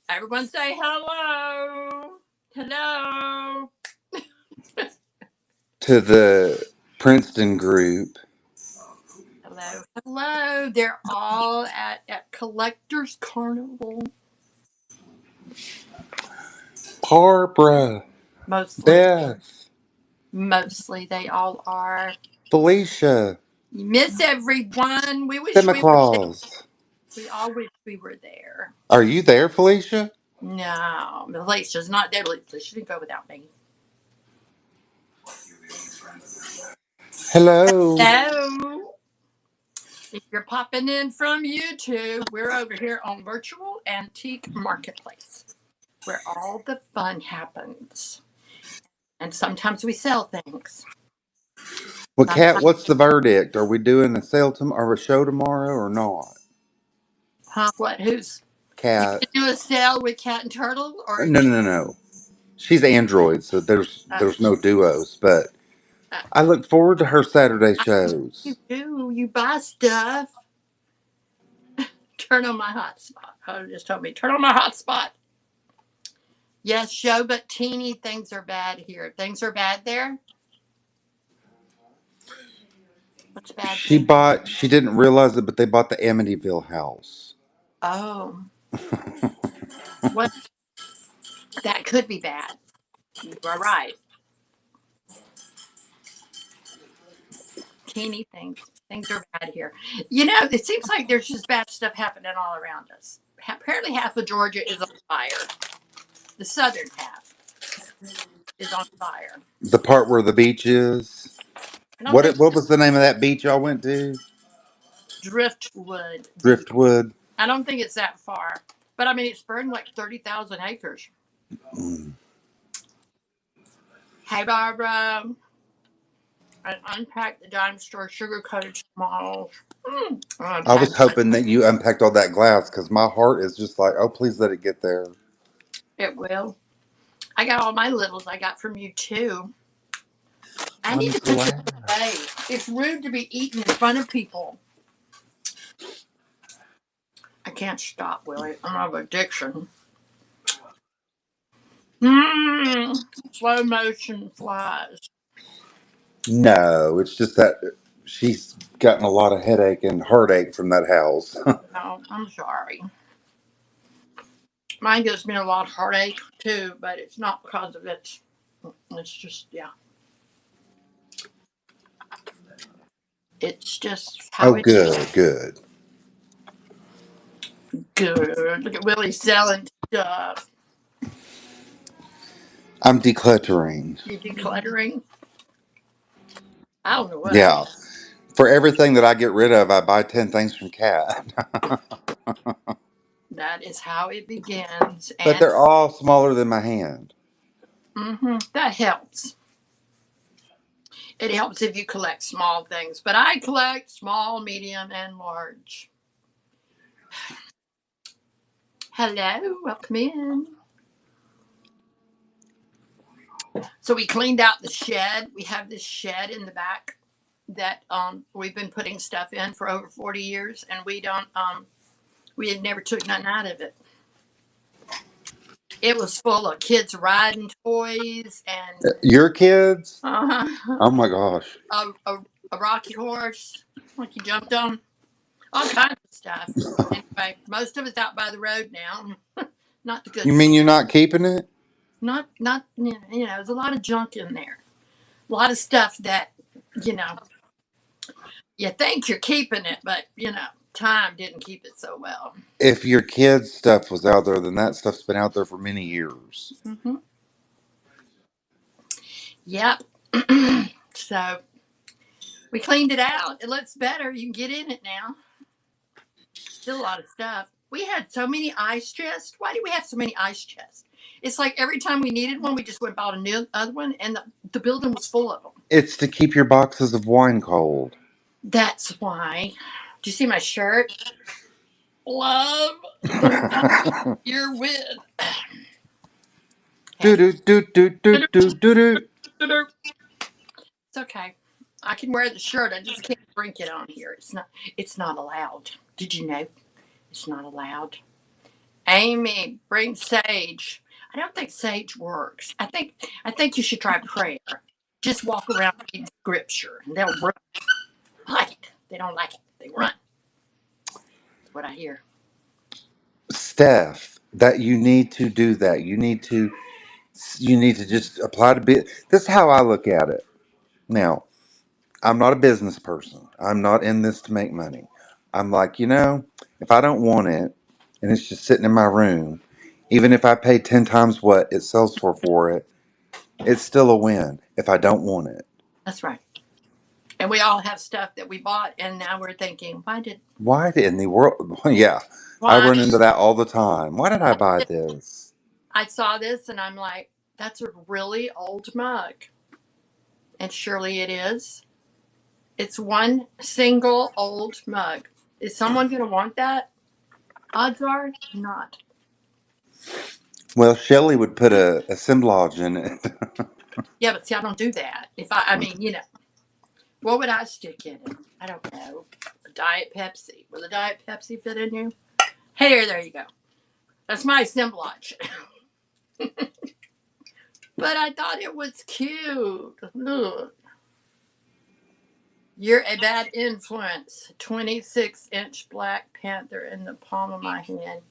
Everyone say hello. Hello. To the Princeton group. Hello. Hello. They're all at Collector's Carnival. Barbara. Mostly. Beth. Mostly they all are. Felicia. You miss everyone. We wish Santa we were there. Claus. We all wish we were there. Are you there, Felicia? No. Felicia's not there. She didn't go without me. Hello. Hello. If you're popping in from YouTube, we're over here on Virtual Antique Marketplace, where all the fun happens. And sometimes we sell things. Well, Kat, what's the verdict? Are we doing a sale tomorrow or a show tomorrow or not? Huh? What? Who's? Kat. You do a sale with Cat and Turtle, or No. She's Android, so there's no duos. But I look forward to her Saturday shows. You do. You buy stuff. Turn on my hotspot. Oh, just told me turn on my hotspot. Yes, show, but teeny things are bad here. Things are bad there. What's bad? She didn't realize it, but they bought the Amityville house. Oh, what? That could be bad. You are right. Teeny things. Things are bad here. You know, it seems like there's just bad stuff happening all around us. Apparently, half of Georgia is on fire. The southern half is on fire. The part where the beach is. What was the name of that beach y'all went to? Driftwood. Driftwood. I don't think it's that far. But I mean, it's burned like 30,000 acres. Mm. Hey, Barbara. I unpacked the dime store sugar-coated small. I was hoping that you unpacked all that glass because my heart is just like, oh, please let it get there. It will. I got all my littles I got from you, too. I need to put this away. It's rude to be eaten in front of people. I can't stop, Willie. I have addiction. Slow motion flies. No, it's just that she's gotten a lot of headache and heartache from that house. Oh, I'm sorry. Mine gives me a lot of heartache, too, but it's not because of it. It's just, yeah. It's just how oh, good. Good. Look at Willie selling stuff. I'm decluttering. You're decluttering? I don't know what. Yeah. For everything that I get rid of, I buy 10 things from Kat. That is how it begins. But they're all smaller than my hand. That helps. It helps if you collect small things. But I collect small, medium, and large. Hello, welcome in. So we cleaned out the shed. We have this shed in the back that we've been putting stuff in for over 40 years, and we had never took nothing out of it. It was full of kids riding toys and your kids. Uh-huh. Oh my gosh! A rocky horse, like you jumped on, all kinds of stuff. Anyway, most of it's out by the road now. Not the good. You mean you're not keeping it? Not there's a lot of junk in there. A lot of stuff that, you think you're keeping it, but, time didn't keep it so well. If your kids' stuff was out there, then that stuff's been out there for many years. Mm-hmm. Yep. So we cleaned it out. It looks better. You can get in it now. Still a lot of stuff. We had so many ice chests. Why do we have so many ice chests? It's like every time we needed one, we just went and bought another one, and the building was full of them. It's to keep your boxes of wine cold. That's why. Do you see my shirt? Love. You're with. Do. It's okay. I can wear the shirt. I just can't drink it on here. It's not allowed. Did you know? It's not allowed. Amy, bring sage. I don't think sage works. I think you should try prayer. Just walk around reading scripture and they'll run. Like it. They don't like it. They run. That's what I hear. Steph, that you need to do that. You need to just apply to be. This is how I look at it. Now, I'm not a business person. I'm not in this to make money. I'm like, if I don't want it and it's just sitting in my room, even if I pay 10 times what it sells for it, it's still a win if I don't want it. That's right. And we all have stuff that we bought, and now we're thinking, Why in the world? Yeah, I why run into that all the time. Why did I buy did this? I saw this and I'm like, that's a really old mug. And surely it is. It's one single old mug. Is someone going to want that? Odds are not. Well, Shelley would put a assemblage in it. Yeah, but see, I don't do that. I mean, what would I stick in it? I don't know. A Diet Pepsi. Will a Diet Pepsi fit in you? Hey, there you go. That's my assemblage. But I thought it was cute. Look. You're a bad influence. 26-inch Black Panther in the palm of my hand.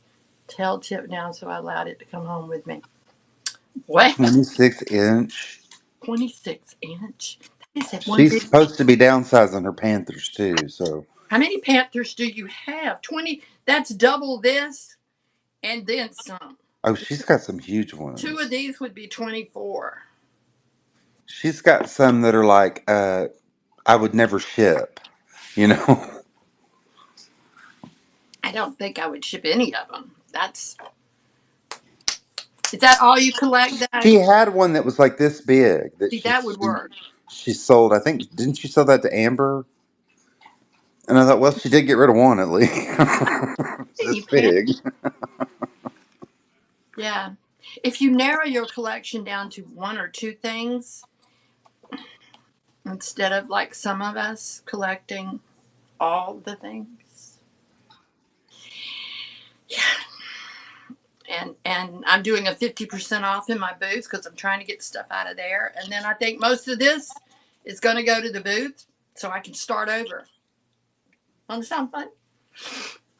Tail tipped down, so I allowed it to come home with me. What? 26-inch. 26-inch? That is that one She's big. supposed to be downsizing her Panthers too, so. How many Panthers do you have? 20. That's double this and then some. Oh, she's got some huge Two of ones. these would be 24. She's got some that are like, I would never ship, you know? I don't think I would ship any of them. Is that all you collect, Doug? She had one that was like this big that See, that would work. she sold. I think, didn't she sell that to Amber? And I thought, well, she did get rid of one at least. It's Any this pan? big. Yeah. If you narrow your collection down to one or two things, instead of like some of us collecting all the things. Yeah. And I'm doing a 50% off in my booth because I'm trying to get stuff out of there. And then I think most of this is going to go to the booth so I can start over. On something.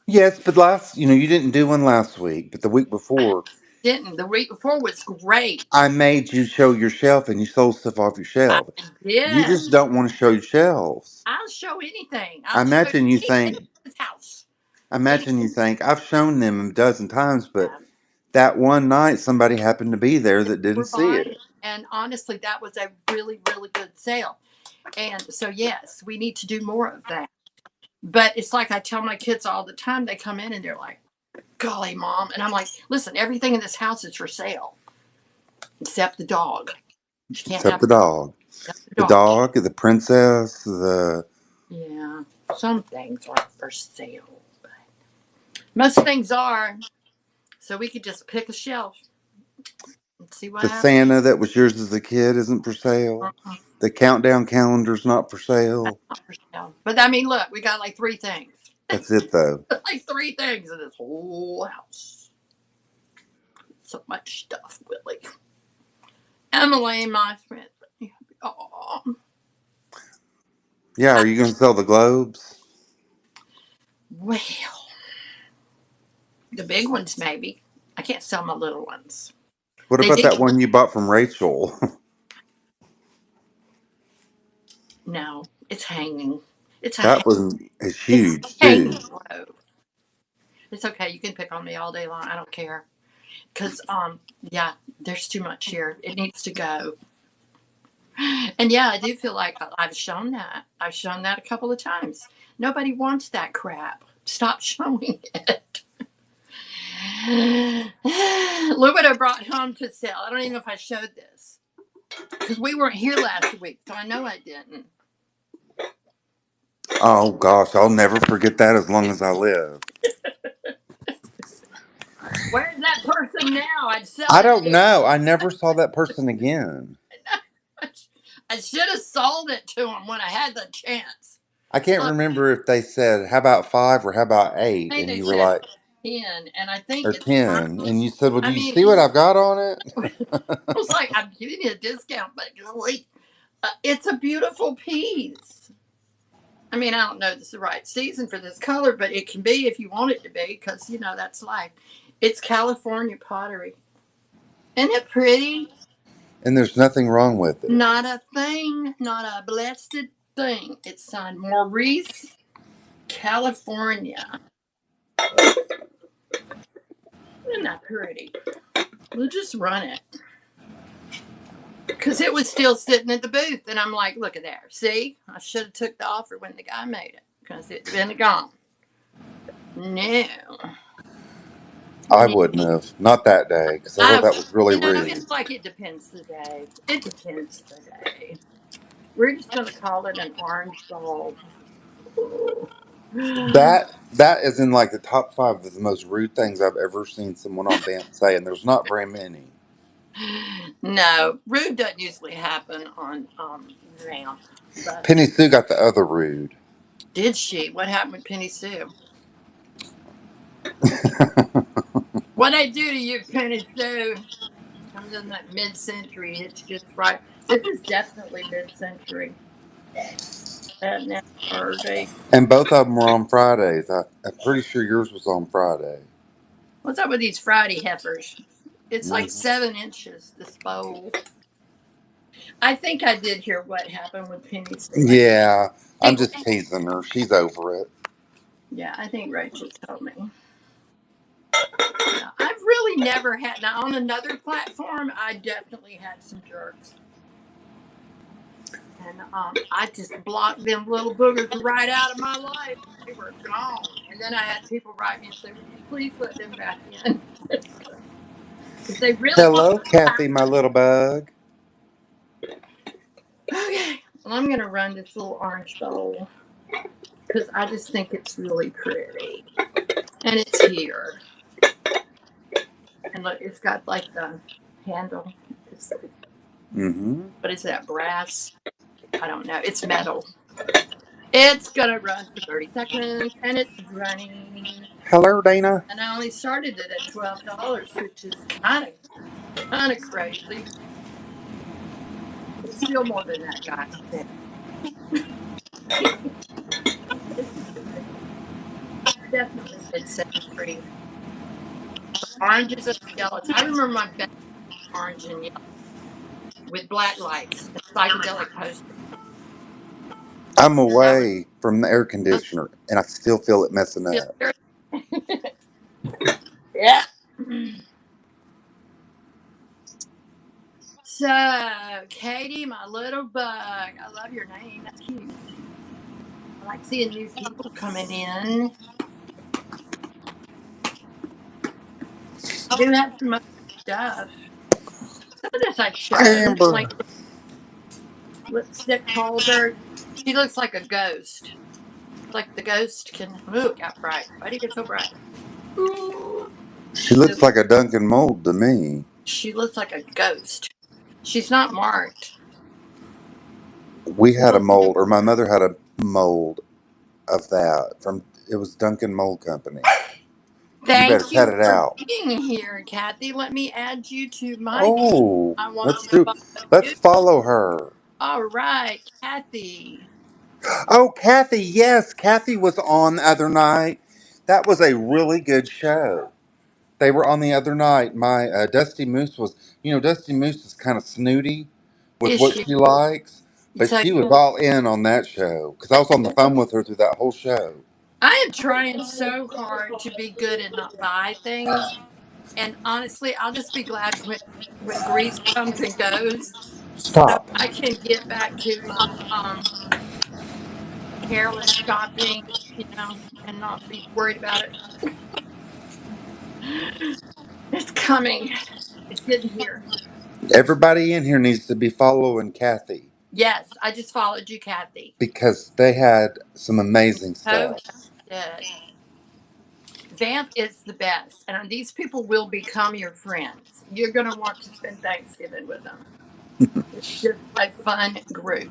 Yes, but you didn't do one last week, but the week before, Didn't. The week before was great. I made you show your shelf and you sold stuff off your I shelf. You did. just don't want to show your shelves. I'll show anything. I I'll show imagine you anything in think, this house. I Any, imagine you think, I've shown them a dozen times, but yeah, that one night somebody happened to be there that didn't we're see buying. it. And honestly, that was a really, really good sale. And so, yes, we need to do more of that. But it's like I tell my kids all the time, they come in and they're like, golly, Mom. And I'm like, listen, everything in this house is for sale except the dog. She can't Except have the dog. the The dog. dog, the princess, the. Yeah, some things aren't for sale. But most things are. So we could just pick a shelf and see what The happens. Santa that was yours as a kid isn't for sale. Uh-uh. The countdown calendar's not for That's sale. not for sale. But I mean, look, we got like three things. That's it, though. Like three things in this whole house. So much stuff, Willie. Emmalene, my friend. Oh, Yeah, are you going to sell the globes? well, the big ones maybe. I can't sell my little ones. What They about did. that one you bought from Rachel? No, it's hanging. It's a That one is it's huge, too. hanging row. It's okay. You can pick on me all day long. I don't care. Cause yeah, there's too much here. It needs to go. And yeah, I do feel like I've shown that. I've shown that a couple of times. Nobody wants that crap. Stop showing it. Look what I brought home to sell. I don't even know if I showed this because we weren't here last week, so I know I didn't. Oh, gosh, I'll never forget that as long as I live. Where's that person now? I'd sell I it don't to. know. I never saw that person again. I should have sold it to him when I had the chance. I can't Look, remember if they said, how about 5 or how about 8? I think And they you were said like, 10, and I think or it's fine. 10, and you said, "Well, do I you mean, see what I've got on it?" I was like, I'm giving you a discount, but golly, it's a beautiful piece. I mean, I don't know if this is the right season for this color, but it can be if you want it to be, because that's life. It's California pottery. Isn't it pretty? And there's nothing wrong with it. Not a thing, not a blessed thing. It's signed Maurice, California. Isn't that pretty? We'll just run it. Because it was still sitting at the booth. And I'm like, look at there. See? I should have took the offer when the guy made it. Because it'd been gone. No. I No. wouldn't have. Not that day, because I thought that was really It's rude. like it depends the day. It depends the day. We're just going to call it an orange bulb. That is in like the top 5 of the most rude things I've ever seen someone on Vamp say, and there's not very many. No, rude doesn't usually happen on Vamp. But Penny Sue got the other rude. did she? What happened with Penny Sue? What I do to you, Penny Sue? Comes in that mid-century. It's just right. This is definitely mid-century. Now, or they. And both of them were on Fridays. I'm pretty sure yours was on Friday. What's up with these Friday heifers? It's like Mm-hmm. 7 inches. This bowl. I think I did hear what happened with Penny Sue. Yeah, I'm just teasing her. She's over it. Yeah, I think Rachel told me. Yeah, I've really never had. Now on another platform, I definitely had some jerks. And I just blocked them little boogers right out of my life. They were gone. And then I had people write me and say, would you please let them back in? Because they really want Hello, Kathy, my little bug. Okay. Well, I'm going to run this little orange bowl. Because I just think it's really pretty. And it's here. And look, it's got like the handle. Mm-hmm. What is that, brass? I don't know. It's metal. It's gonna run for 30 seconds, and it's running. Hello, Dana. And I only started it at $12, which is kind of crazy. It's still more than that guy said. This is definitely mid-century. Oranges and yellows. I remember my best orange and yellow with black lights and psychedelic posters. I'm That was away from the air conditioner, and I still feel it messing up. yeah. So, Katie, my little bug. I love your name. That's cute. I like seeing new people coming in. I do have some other stuff. Some of this I've shown. Amber. Like lipstick holder. She looks like a ghost. Like the ghost can. Ooh, it got bright. Why do you get so bright? Ooh. She looks like a Dunkin' mold to me. She looks like a ghost. She's not marked. We had a mold, or my mother had a mold of that from. It was Dunkin' Mold Company. You better Thank cut you it for out. being here, Kathy. Let me add you to my. Oh, I want let's you to do. follow Let's you. follow her. All right, Kathy. Oh, Kathy, yes, Kathy was on the other night. That was a really good show. They were on the other night. My Dusty Moose was, Dusty Moose is kind of snooty with Is what she? she likes, but So she was all in on that show because I was on the phone with her through that whole show. I am trying so hard to be good and not buy things. And honestly, I'll just be glad when grease comes and goes, so Stop. I can get back to my careless shopping, and not be worried about it. It's coming. It's getting here. Everybody in here needs to be following Kathy Yes, I just followed you, Kathy. because they had some amazing Oh, stuff. good. Vamp is the best, and these people will become your friends. You're going to want to spend Thanksgiving with them. It's just a fun group.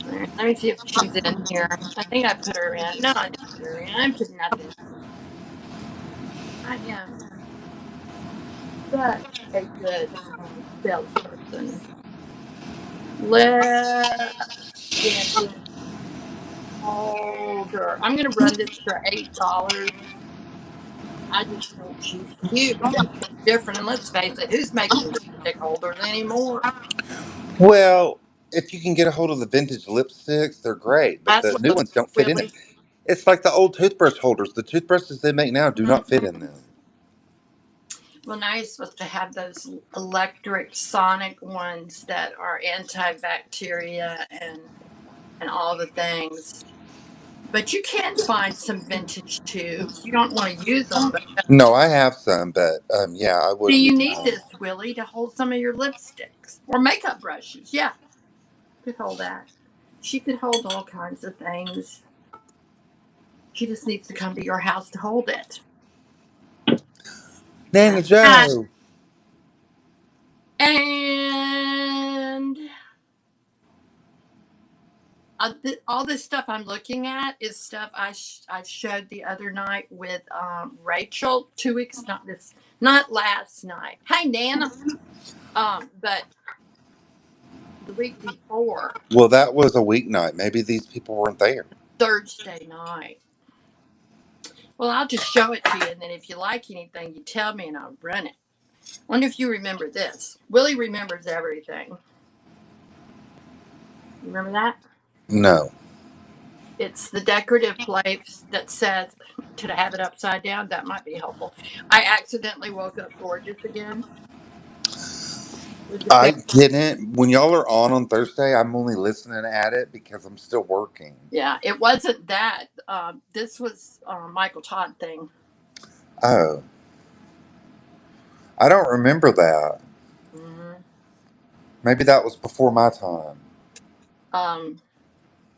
All right, let me see if she's in here. I think I put her in. No, I didn't put her in. I put nothing. I am such a good salesperson. Let's get older. I'm gonna run this for $8. I just think she's cute. Definitely different. And let's face it, who's making lipstick holders anymore? Well, if you can get a hold of the vintage lipsticks, they're great, but That's the what new the ones don't fit in it. Willie. It's like the old toothbrush holders. The toothbrushes they make now do not fit Mhm. in them. Well, now you're supposed to have those electric sonic ones that are antibacteria and all the things. But you can find some vintage tubes. You don't want to use them, but No, I have some, but yeah, I do wouldn't. you need this, Willie, to hold some of your lipsticks or makeup brushes? Yeah, could hold that. She could hold all kinds of things. She just needs to come to your house to hold it. Nana That's that. Joe. And all this stuff I'm looking at is stuff I showed the other night with Rachel 2 weeks, not last night. Hey, Nana. But the week before, Well, that was a weeknight. Maybe these people weren't there. Thursday night. Well, I'll just show it to you, and then if you like anything, you tell me, and I'll run it. Wonder if you remember this. Willie remembers everything. Remember that? No. It's the decorative plate that says, "Could I have it upside down?" That might be helpful. I accidentally woke up gorgeous again with the I face. didn't. When y'all are on Thursday, I'm only listening at it because I'm still working. Yeah, it wasn't that. This was Michael Todd thing. Oh, I don't remember that. Hmm. Maybe that was before my time. Um,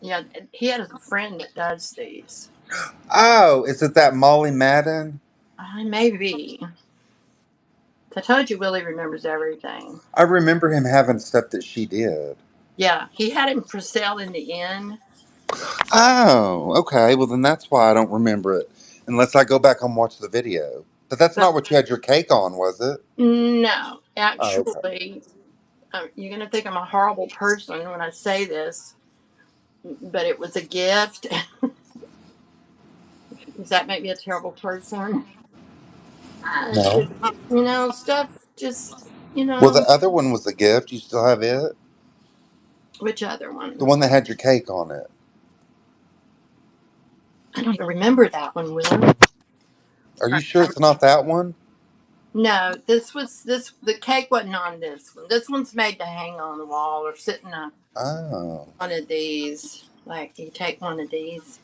yeah, he had a friend that does these. Oh, is it that Molly Madden? Maybe. I told you Willie remembers everything. I remember him having stuff that she did. Yeah, he had him for sale in the inn. Oh, okay. Well, then that's why I don't remember it. Unless I go back and watch the video. But that's But not what you had your cake on, was it? no, Oh, okay. actually, you're going to think I'm a horrible person when I say this, but it was a gift. Does that make me a terrible person? No. Just, stuff just, Well, the other one was a gift. You still have it? which other The one? one that had your cake on it. I don't even remember that one, Willie. Are you sure it's not that one? No, the cake wasn't on this one. This one's made to hang on the wall or sitting on Oh. one of these. Like you take one of these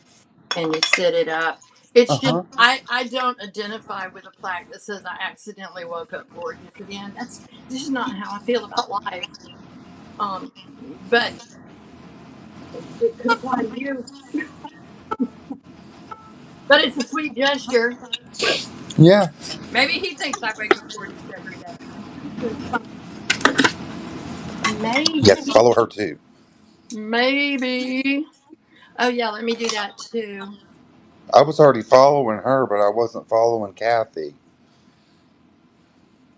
and you sit it up. It's Uh just huh. I don't identify with a plaque that says I accidentally woke up gorgeous again. This is not how I feel about life. Um, but it could apply to you. But it's a sweet gesture. Yeah. Maybe he thinks I wake up gorgeous every day. Yes, Maybe, follow her too. maybe. Oh yeah, let me do that too. I was already following her, but I wasn't following Kathy.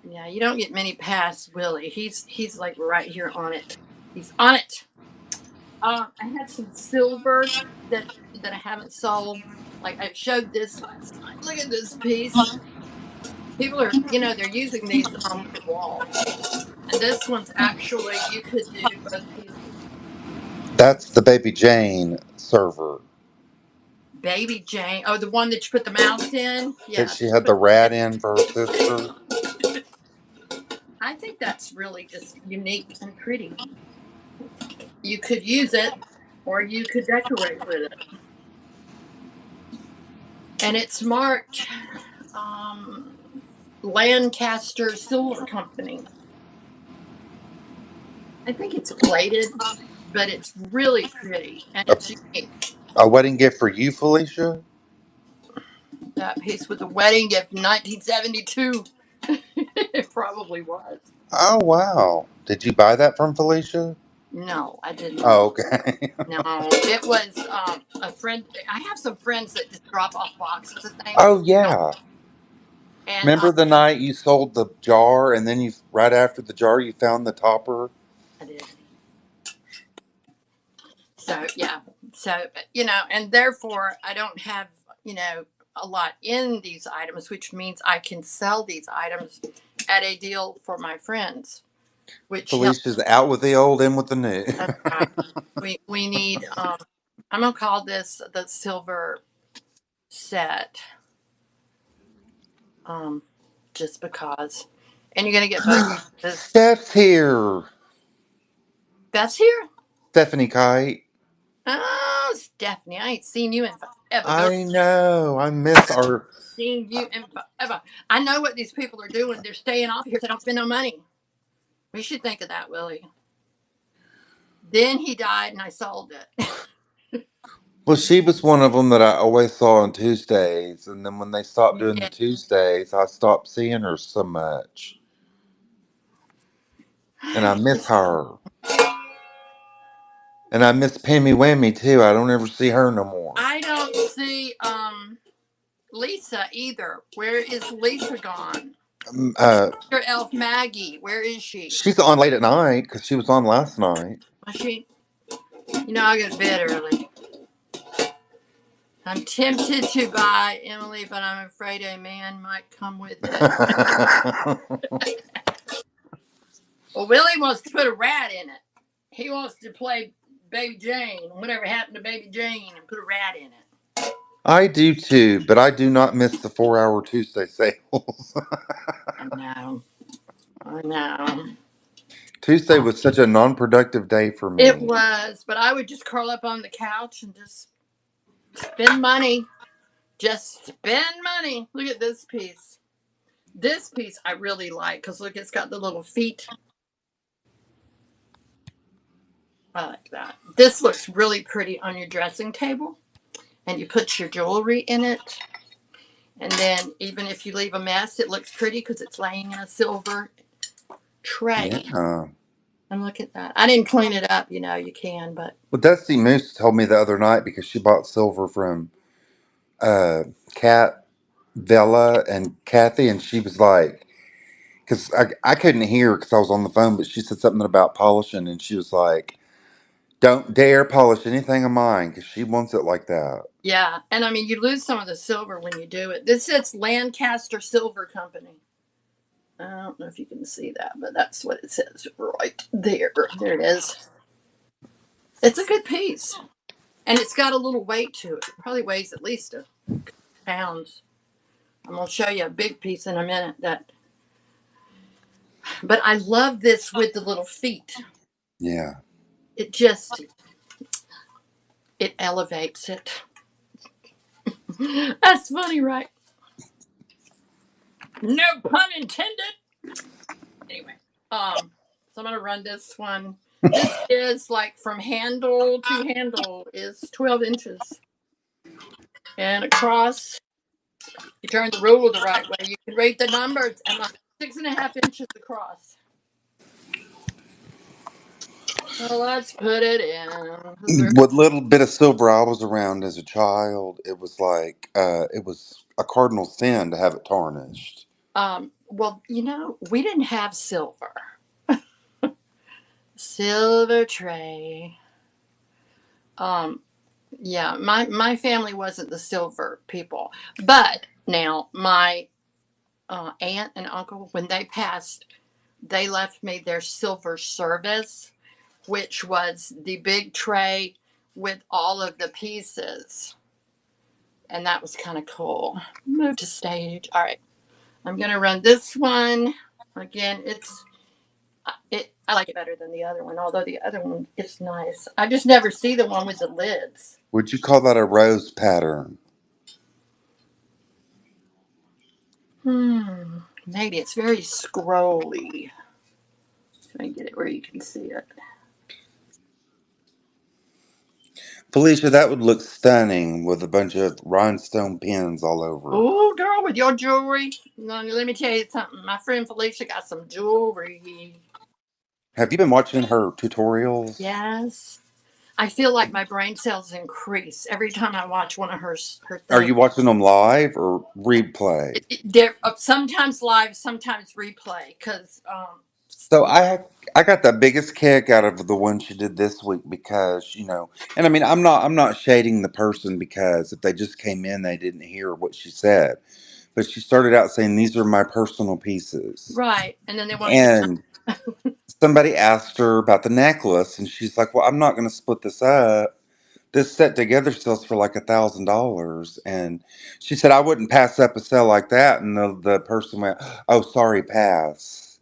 Yeah, you don't get many past Willie. He's like right here on it. He's on it. I had some silver that I haven't sold. Like I showed this last night. Look at this piece. People are, they're using these on their walls. And this one's actually you could do both pieces. That's the Baby Jane server Baby Jane. Oh, the one that you put the mouse in. that Yeah. she had the rat in for her sister. I think that's really just unique and pretty. You could use it, or you could decorate with it. And it's marked um, Lancaster Silver Company. I think it's plated, but it's really pretty and A, it's unique. a wedding gift for you, Felicia? That piece with the wedding gift, 1972. It probably was. Oh, wow. Did you buy that from Felicia? No, I did Oh, not. okay. No, it was a friend. I have some friends that just drop off boxes of things. Oh, yeah. And Remember the night you sold the jar, and then right after the jar you found the topper? I did. So yeah, so and therefore I don't have a lot in these items, which means I can sell these items at a deal for my friends, which helps. Felicia's out with the old, in with the new. That's right. We need. I'm gonna call this the silver set, um, just because. And you're gonna get both pieces. Steph's here. Beth's here. Stephanie Kite. Oh, Stephanie, I ain't seen you in forever, girl. I know. I miss our. Seen you in forever. I know what these people are doing. They're staying off here so they don't spend no money. We should think of that, Willie. Then he died and I sold it. Well, she was one of them that I always saw on Tuesdays, and then when they stopped doing the Yeah. Tuesdays, I stopped seeing her so much, and I miss her. And I miss Pammy Whammy too. I don't ever see her no more. I don't see Lisa either. Where is Lisa gone? Your elf Maggie, where is she? She's on late at night because she was on last night. Was she? I go to bed early. I'm tempted to buy Emily, but I'm afraid a man might come with it. Well, Willie wants to put a rat in it. He wants to play Baby Jane, whatever happened to Baby Jane, and put a rat in it. I do too, but I do not miss the 4-hour Tuesday sales. I know. Tuesday was such a non-productive day for me. It was, but I would just curl up on the couch and just spend money. Just spend money. Look at this piece. This piece I really like because look, it's got the little feet. I like that. This looks really pretty on your dressing table. And you put your jewelry in it. And then even if you leave a mess, it looks pretty because it's laying in a silver tray. Yeah. And look at that. I didn't clean it up. You can, but. Well, Dusty Moose told me the other night because she bought silver from Kat, Bella, and Kathy, and she was like, because I couldn't hear because I was on the phone, but she said something about polishing, and she was like, don't dare polish anything of mine because she wants it like that. Yeah. And I mean, you lose some of the silver when you do it. This says Lancaster Silver Company. I don't know if you can see that, but that's what it says right there. There it is. It's a good piece. And it's got a little weight to it. It probably weighs at least a pounds. I'm going to show you a big piece in a minute. But I love this with the little feet. Yeah. It elevates it. That's funny, right? No pun intended. Anyway, so I'm gonna run this one. This is like from handle to handle is 12 inches, and across. You turn the ruler the right way. You can read the numbers, and like 6.5 inches across. So let's put it in. What little bit of silver I was around as a child, it was like it was a cardinal sin to have it tarnished. Well, we didn't have silver. Silver tray. Yeah, my family wasn't the silver people, but now my aunt and uncle, when they passed, they left me their silver service, which was the big tray with all of the pieces. And that was kind of cool. Move to stage. All right. I'm going to run this one. Again, I like it better than the other one, although the other one is nice. I just never see the one with the lids. Would you call that a rose pattern? Maybe it's very scrolly. Let me get it where you can see it. Felicia, that would look stunning with a bunch of rhinestone pins all over. Oh, girl, with your jewelry. No, let me tell you something. My friend Felicia got some jewelry. Have you been watching her tutorials? Yes. I feel like my brain cells increase every time I watch one of her Are things. you watching them live or replay? They're sometimes live, sometimes replay. Because So I got the biggest kick out of the one she did this week because and I mean I'm not shading the person because if they just came in they didn't hear what she said, but she started out saying these are my personal pieces, right, and then they want to and somebody asked her about the necklace, and she's like, "Well, I'm not going to split this up. This set together sells for like $1,000." And she said, "I wouldn't pass up a sale like that." And the person went, "Oh, sorry, pass."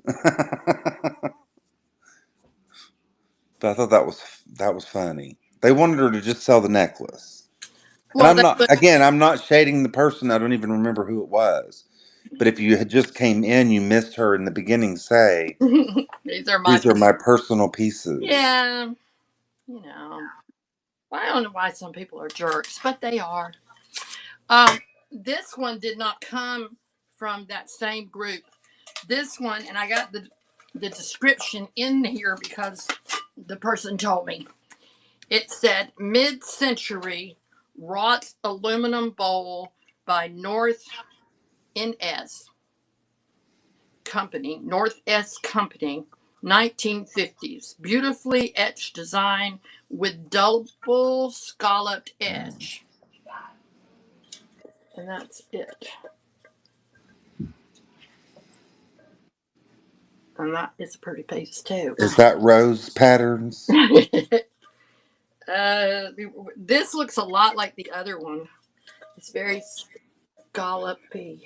But I thought that was funny. They wanted her to just sell the necklace, and well, they would. I'm not shading the person. I don't even remember who it was. But if you had just came in, you missed her in the beginning. Say, These are my these are my personal pieces. yeah, you know. Well, I don't know why some people are jerks, but they are. Um, this one did not come from that same group. This one, and I got the description in here because the person told me. It said mid-century wrought aluminum bowl by North NS Company, North S Company, 1950s. Beautifully etched design with double scalloped edge. And that's it. And that is a pretty piece too. Is that rose patterns? This looks a lot like the other one. It's very scallopy.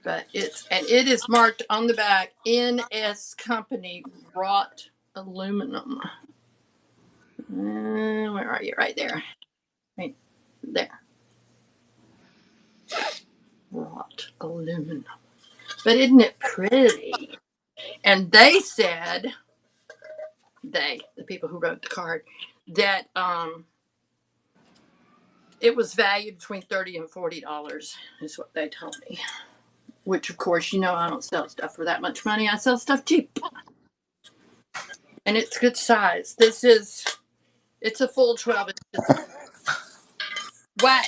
But it is marked on the back NS Company wrought aluminum. Where are you? Right there. Right there. Wrought aluminum. But isn't it pretty? And they said, the people who wrote the card, that it was valued between $30 and $40, is what they told me. Which, of course, I don't sell stuff for that much money. I sell stuff cheap. And it's good size. It's a full 12 inches. What?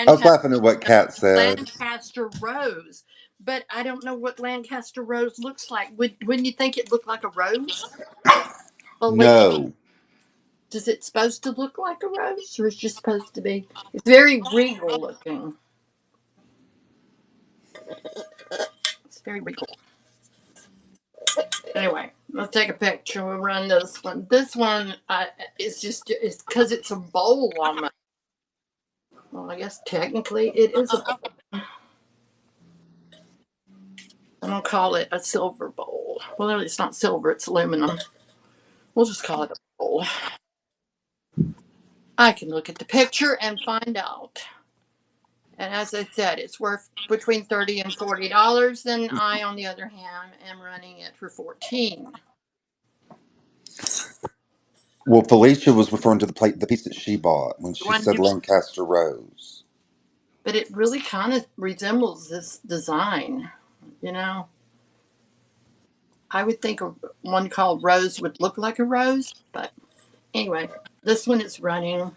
I was Lancaster, laughing at what Kat said. Lancaster rose. But I don't know what Lancaster rose looks like. Wouldn't you think it looked like a rose? No. Does it supposed to look like a rose? Or is it just supposed to be? It's very regal looking. It's very regal. Anyway, let's take a picture. We'll run this one. This one is it's because it's a bowl almost. Well, I guess technically it is a bowl. I'm gonna call it a silver bowl. Well, it's not silver; it's aluminum. We'll just call it a bowl. I can look at the picture and find out. And as I said, it's worth between $30 and $40. Then I, on the other hand, am running it for 14. Well, Felicia was referring to the piece that she bought when The she one said you, Lancaster Rose. but it really kind of resembles this design. You know, I would think one called Rose would look like a rose, but anyway, this one is running.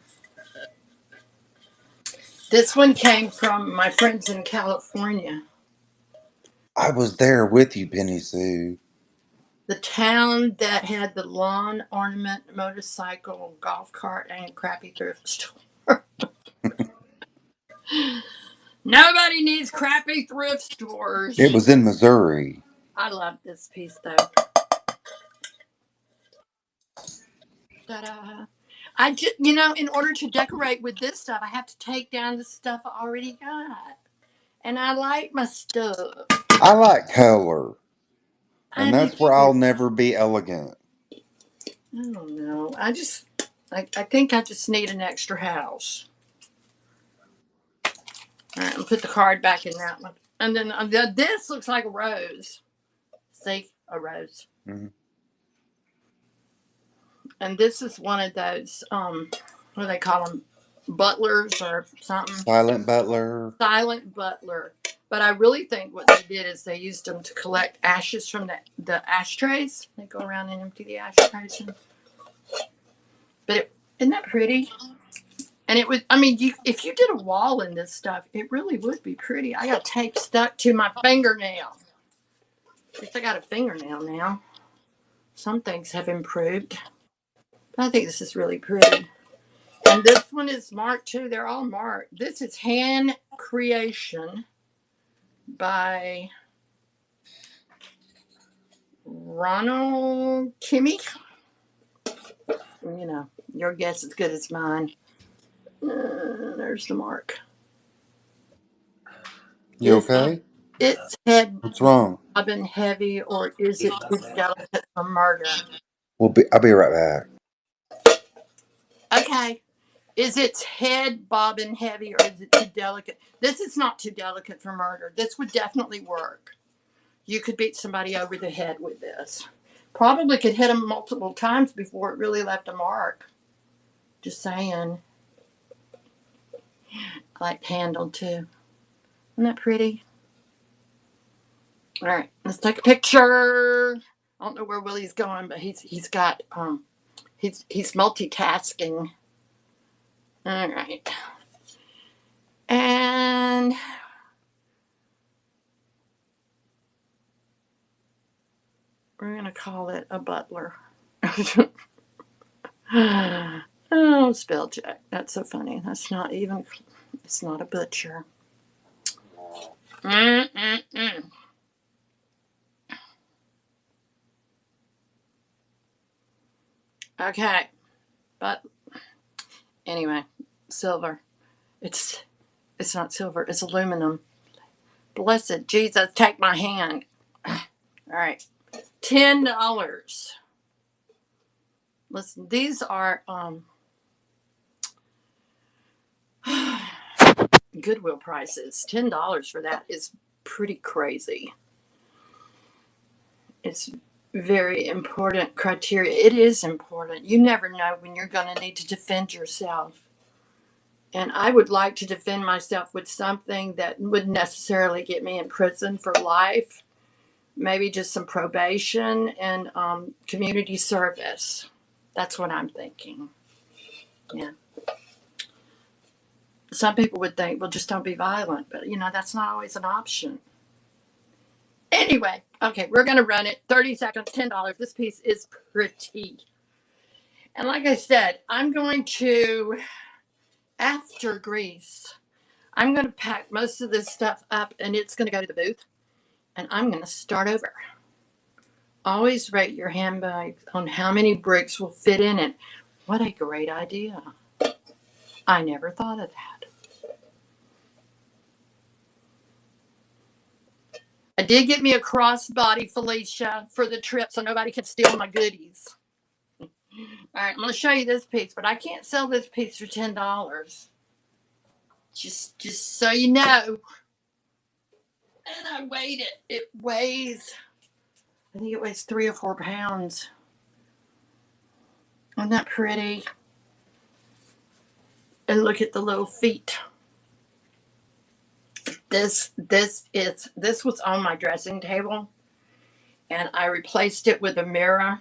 This one came from my friends in California. I was there with you, Penny Sue. The town that had the lawn ornament, motorcycle, golf cart, and crappy thrift store. Nobody needs crappy thrift It stores. was in Missouri. I love this piece though. Ta-da. I just, in order to decorate with this stuff, I have to take down the stuff I already got. And I like my stuff. I like color, I and do that's where too. I'll never be elegant. I don't know. I think I just need an extra house. All right, I'll put the card back in that one. And then this looks like a rose. See, a rose. Mm-hmm. And this is one of those, what do they call them? Butlers or something. Silent Butler. Silent butler. But I really think what they did is they used them to collect ashes from the ashtrays. They go around and empty the ashtrays. But isn't that pretty? And it would, I mean, if you did a wall in this stuff, it really would be pretty. I got tape stuck to my fingernail. At least I got a fingernail now. Some things have improved. But I think this is really pretty. And this one is marked too. They're all marked. This is hand creation by Ronald Kimmy. You know, your guess is as good as mine. There's the mark. You okay? Its head What's wrong? bobbin heavy, or is it too delicate for murder? I'll be right back. Okay. Is its head bobbin heavy, or is it too delicate? This is not too delicate for murder. This would definitely work. You could beat somebody over the head with this. Probably could hit them multiple times before it really left a mark. Just saying. I like handle too. Isn't that pretty? All right, let's take a picture. I don't know where Willie's going, but he's got he's multitasking. All right, and we're gonna call it a butler. Oh, spell check. That's so funny. That's not even. It's not a butcher. Mm-mm-mm. Okay, but anyway, silver. It's not silver. It's aluminum. Blessed Jesus, take my hand. All right, $10. Listen, these are Goodwill prices. $10 for that is pretty crazy. It's very important criteria. It is important. You never know when you're going to need to defend yourself. And I would like to defend myself with something that wouldn't necessarily get me in prison for life. Maybe just some probation and community service. That's what I'm thinking. Yeah. Some people would think, well, just don't be violent. But, that's not always an option. Anyway, okay, we're going to run it. 30 seconds, $10. This piece is pretty. And like I said, I'm going to, after Greece, I'm going to pack most of this stuff up and it's going to go to the booth. And I'm going to start over. Always rate your handbag on how many bricks will fit in it. What a great idea. I never thought of that. I did get me a crossbody, Felicia, for the trip so nobody can steal my goodies. All right, I'm going to show you this piece, but I can't sell this piece for $10. Just so you know. And I weighed it. It weighs, I think it weighs 3 or 4 pounds. Isn't that pretty? And look at the little feet. This was on my dressing table, and I replaced it with a mirror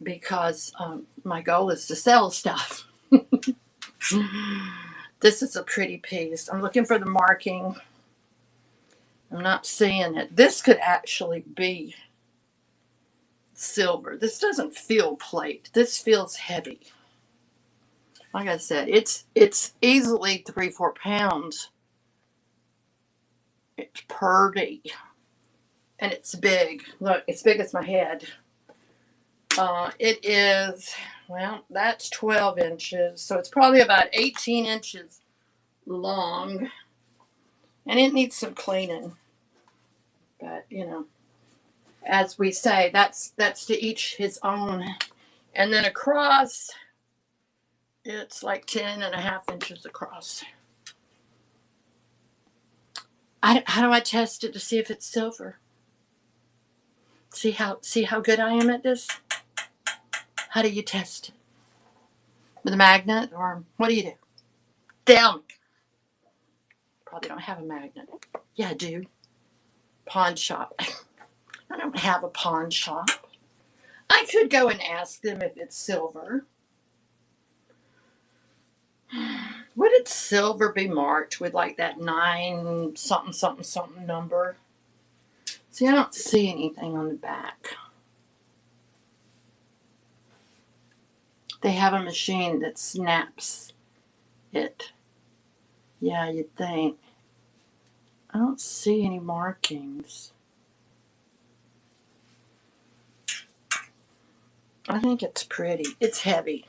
because my goal is to sell stuff. This is a pretty piece. I'm looking for the marking. I'm not seeing it. This could actually be silver. This doesn't feel plate. This feels heavy. Like I said, it's easily 3-4 pounds. It's pretty. And it's big. Look, it's big as my head. It is, well, that's 12 inches. So it's probably about 18 inches long. And it needs some cleaning. But, as we say, that's to each his own. And then across, it's like 10.5 inches across. How do I test it to see if it's silver? See how good I am at this? How do you test it? With a magnet, or what do you do? Tell me. Probably don't have a magnet. Yeah, I do. Pawn shop. I don't have a pawn shop. I could go and ask them if it's silver. Wouldn't silver be marked with like that 9 something something something number? See, I don't see anything on the back. They have a machine that snaps it. Yeah, you'd think. I don't see any markings. I think it's pretty. It's heavy.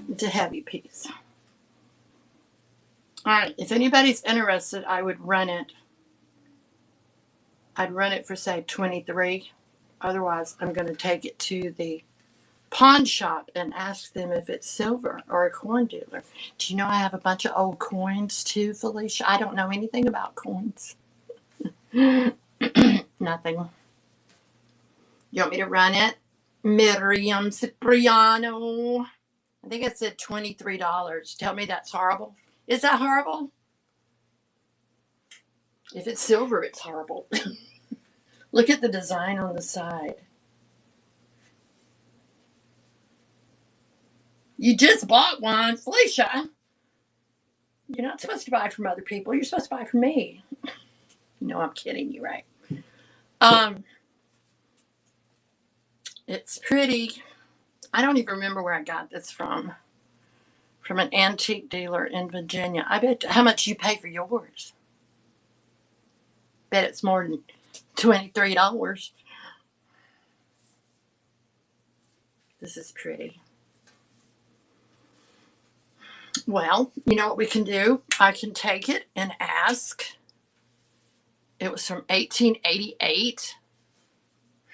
It's a heavy piece. All right, if anybody's interested, I would run it. I'd run it for, say, 23. Otherwise, I'm going to take it to the pawn shop and ask them if it's silver, or a coin dealer. Do you know I have a bunch of old coins too, Felicia? I don't know anything about coins. Nothing. You want me to run it? Miriam Cipriano. I think it said $23. Tell me that's horrible. Is that horrible? If it's silver, it's horrible. Look at the design on the side. You just bought one, Felicia. You're not supposed to buy from other people. You're supposed to buy from me. No, I'm kidding you, right? It's pretty. I don't even remember where I got this from. From an antique dealer in Virginia. I bet how much you pay for yours. Bet it's more than $23. This is pretty. Well, you know what we can do? I can take it and ask. It was from 1888.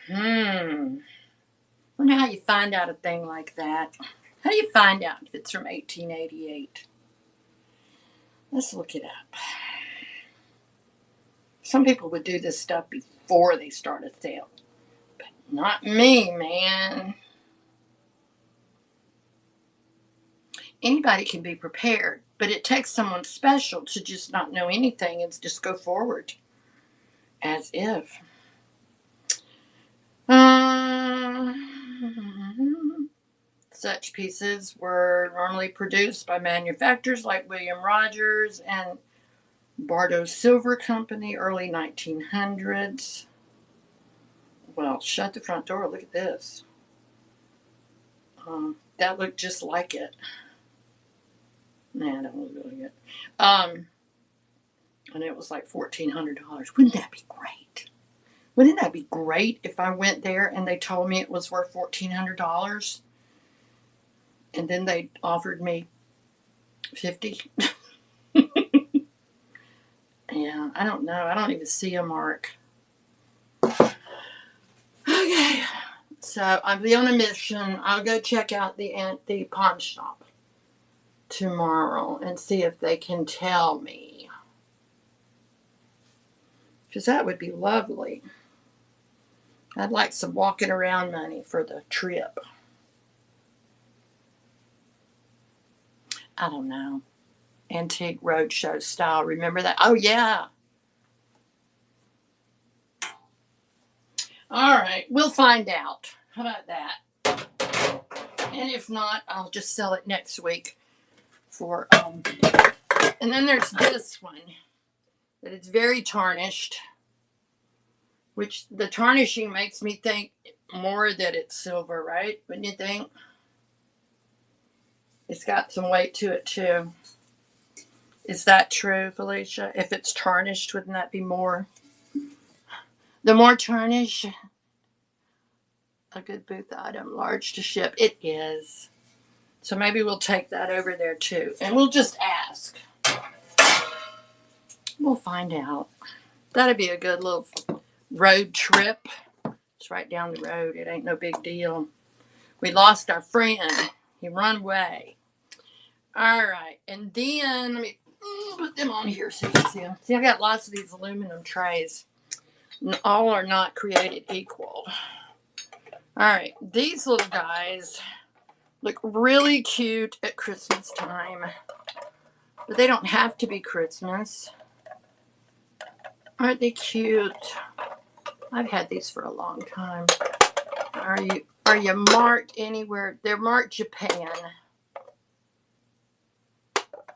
Wonder how you find out a thing like that. How do you find out if it's from 1888? Let's look it up. Some people would do this stuff before they start a sale. But not me, man. Anybody can be prepared, but it takes someone special to just not know anything and just go forward as if. Such pieces were normally produced by manufacturers like William Rogers and Bardo Silver Company, early 1900s. Well, shut the front door. Look at this. That looked just like it. Nah, that was really good. And it was like $1,400. Wouldn't that be great? Wouldn't that be great if I went there and they told me it was worth $1,400, and then they offered me $50? Yeah, I don't know. I don't even see a mark. Okay, so I'll be on a mission. I'll go check out the pawn shop tomorrow and see if they can tell me, because that would be lovely. I'd like some walking around money for the trip. I don't know. Antique roadshow style. Remember that? Oh, yeah. All right. We'll find out. How about that? And if not, I'll just sell it next week for, and then there's this one that it's very tarnished, which the tarnishing makes me think more that it's silver, right? Wouldn't you think? It's got some weight to it too. Is that true, Felicia? If it's tarnished, wouldn't that be more? The more tarnish, a good booth item, large to ship. It is. So maybe we'll take that over there too. And we'll just ask. We'll find out. That'd be a good little road trip. It's right down the road. It ain't no big deal. We lost our friend. He run away. All right. And then let me put them on here so you can see them. See, I got lots of these aluminum trays. All are not created equal. All right. These little guys look really cute at Christmas time. But they don't have to be Christmas. Aren't they cute? I've had these for a long time. Are you marked anywhere? They're marked Japan.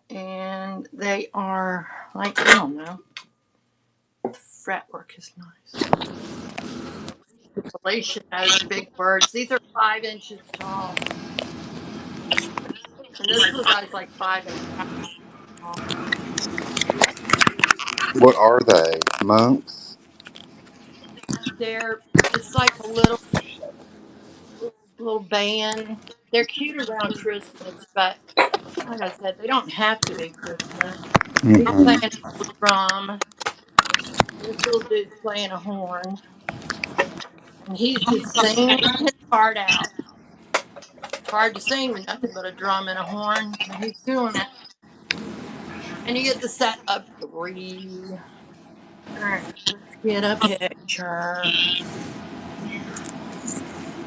And they are like, I don't know. Fretwork is nice. Felicia knows big words. These are 5 inches tall. And this little guy's like 5.5 tall. What are they? Monks? It's like a little band. They're cute around Christmas, but like I said, they don't have to be Christmas. He's Mm-mm. playing a drum. This little dude's playing a horn. And he's just singing his heart out. It's hard to sing with nothing but a drum and a horn, but he's doing it. And you get the set of 3. All right, let's get a picture.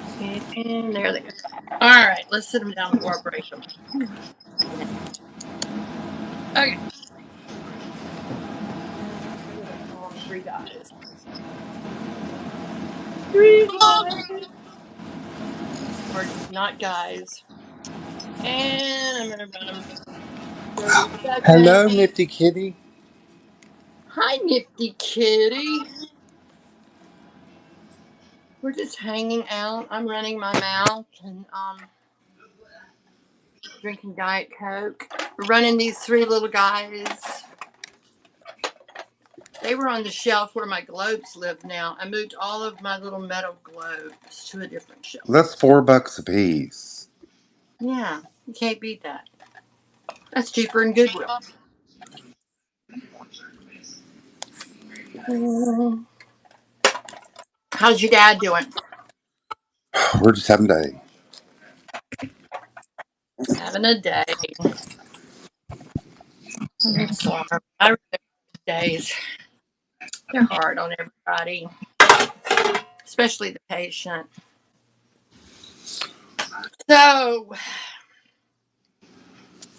See, there they go. All right, let's sit them down before I break them. Okay. So what do they call them? 3 guys. 3 guys. Or just not guys. And I'm gonna run them 30 Hello, seconds. Nifty Kitty. Hi, nifty kitty. We're just hanging out. I'm running my mouth and drinking Diet Coke. We're running these 3 little guys. They were on the shelf where my globes live now. I moved all of my little metal globes to a different shelf. That's $4 a piece. Yeah, you can't beat that. That's cheaper than Goodwill. How's your dad doing? We're just having a day. Having a day. I'm sorry. I remember days. They're hard on everybody, especially the patient. So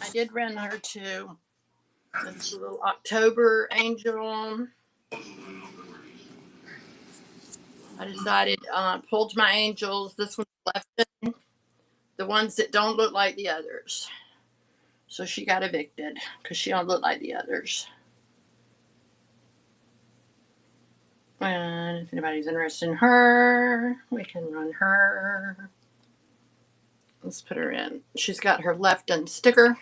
I did run her to this little October angel. I decided pulled my angels. This one's left in, the ones that don't look like the others. So she got evicted because she don't look like the others. And if anybody's interested in her, we can run her. Let's put her in. She's got her left in sticker.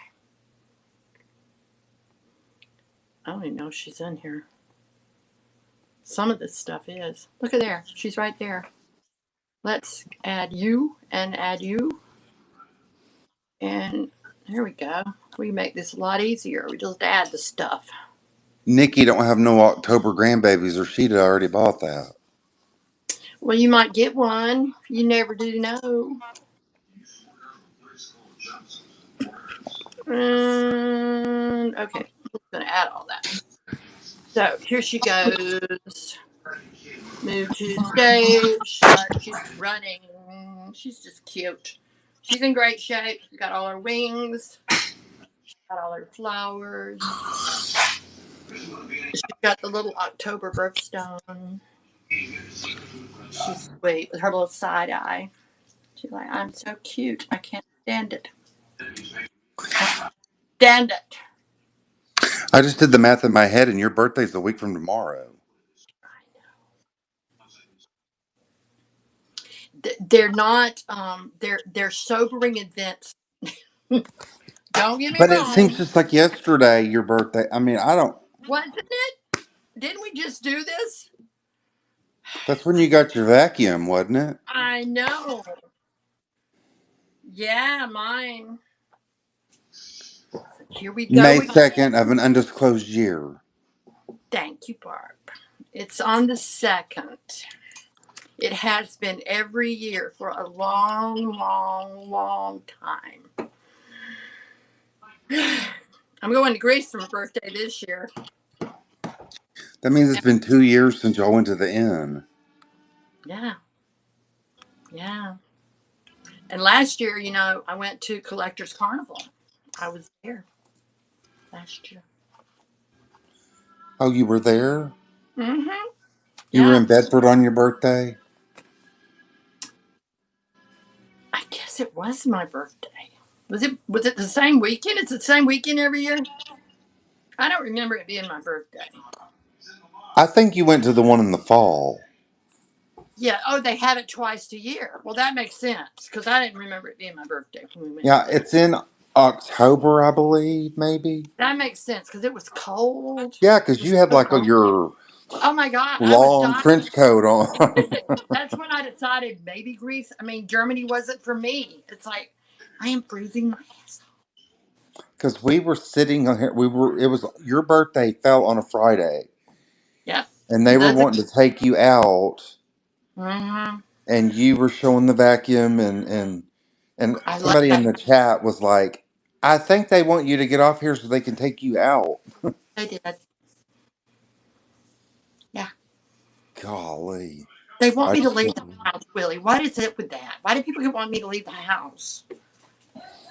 I don't even know if she's in here. Some of this stuff is. Look at there. She's right there. Let's add you and add you. And here we go. We can make this a lot easier. We just add the stuff. Nikki don't have no October grandbabies, or she'd already bought that. Well, you might get one. You never do know. And okay, I'm going to add all that. So here she goes. Move to the stage. She's running. She's just cute. She's in great shape. She's got all her wings. She's got all her flowers. She's got the little October birthstone. She's sweet with her little side eye. She's like, I'm so cute. I can't stand it. Stand it. I just did the math in my head, and your birthday's a week from tomorrow. They're not. They're sobering events. Don't get me But it seems wrong. just like yesterday, your birthday. I mean, I don't. Wasn't it? Didn't we just do this? That's when you got your vacuum, wasn't it? I know. Yeah, mine. Here we go May again. 2nd of an undisclosed year. Thank you, Barb. It's on the 2nd. It has been every year for a long, long, long time. I'm going to Greece for my birthday this year. That means it's been 2 years since y'all went to the inn. Yeah. Yeah. And last year, I went to Collector's Carnival. I was there. last year. Oh, you were there? Mm-hmm. You were Yeah. in Bedford on your birthday? I guess it was my birthday. Was it the same weekend? It's the same weekend every year? I don't remember it being my birthday. I think you went to the one in the fall. Yeah. Oh, they have it twice a year. Well, that makes sense because I didn't remember it being my birthday when we went Yeah, to that. it's in October, I believe, maybe. That makes sense because it was cold. Yeah, It because was you had so like cold. your Oh my God, I was long dying. trench coat on. That's when I decided maybe Greece. I mean, Germany wasn't for me. It's like I am freezing my ass off. Because we were sitting on here. It was your birthday fell on a Friday, Yep. and they were That's it. wanting to take you out, Mm-hmm. and you were showing the vacuum, and I love somebody in that. the chat was like, I think they want you to get off here so they can take you out. They did. Yeah. Golly. They want I me to just leave the house, Willie. What is it with that? Why do people want me to leave the house?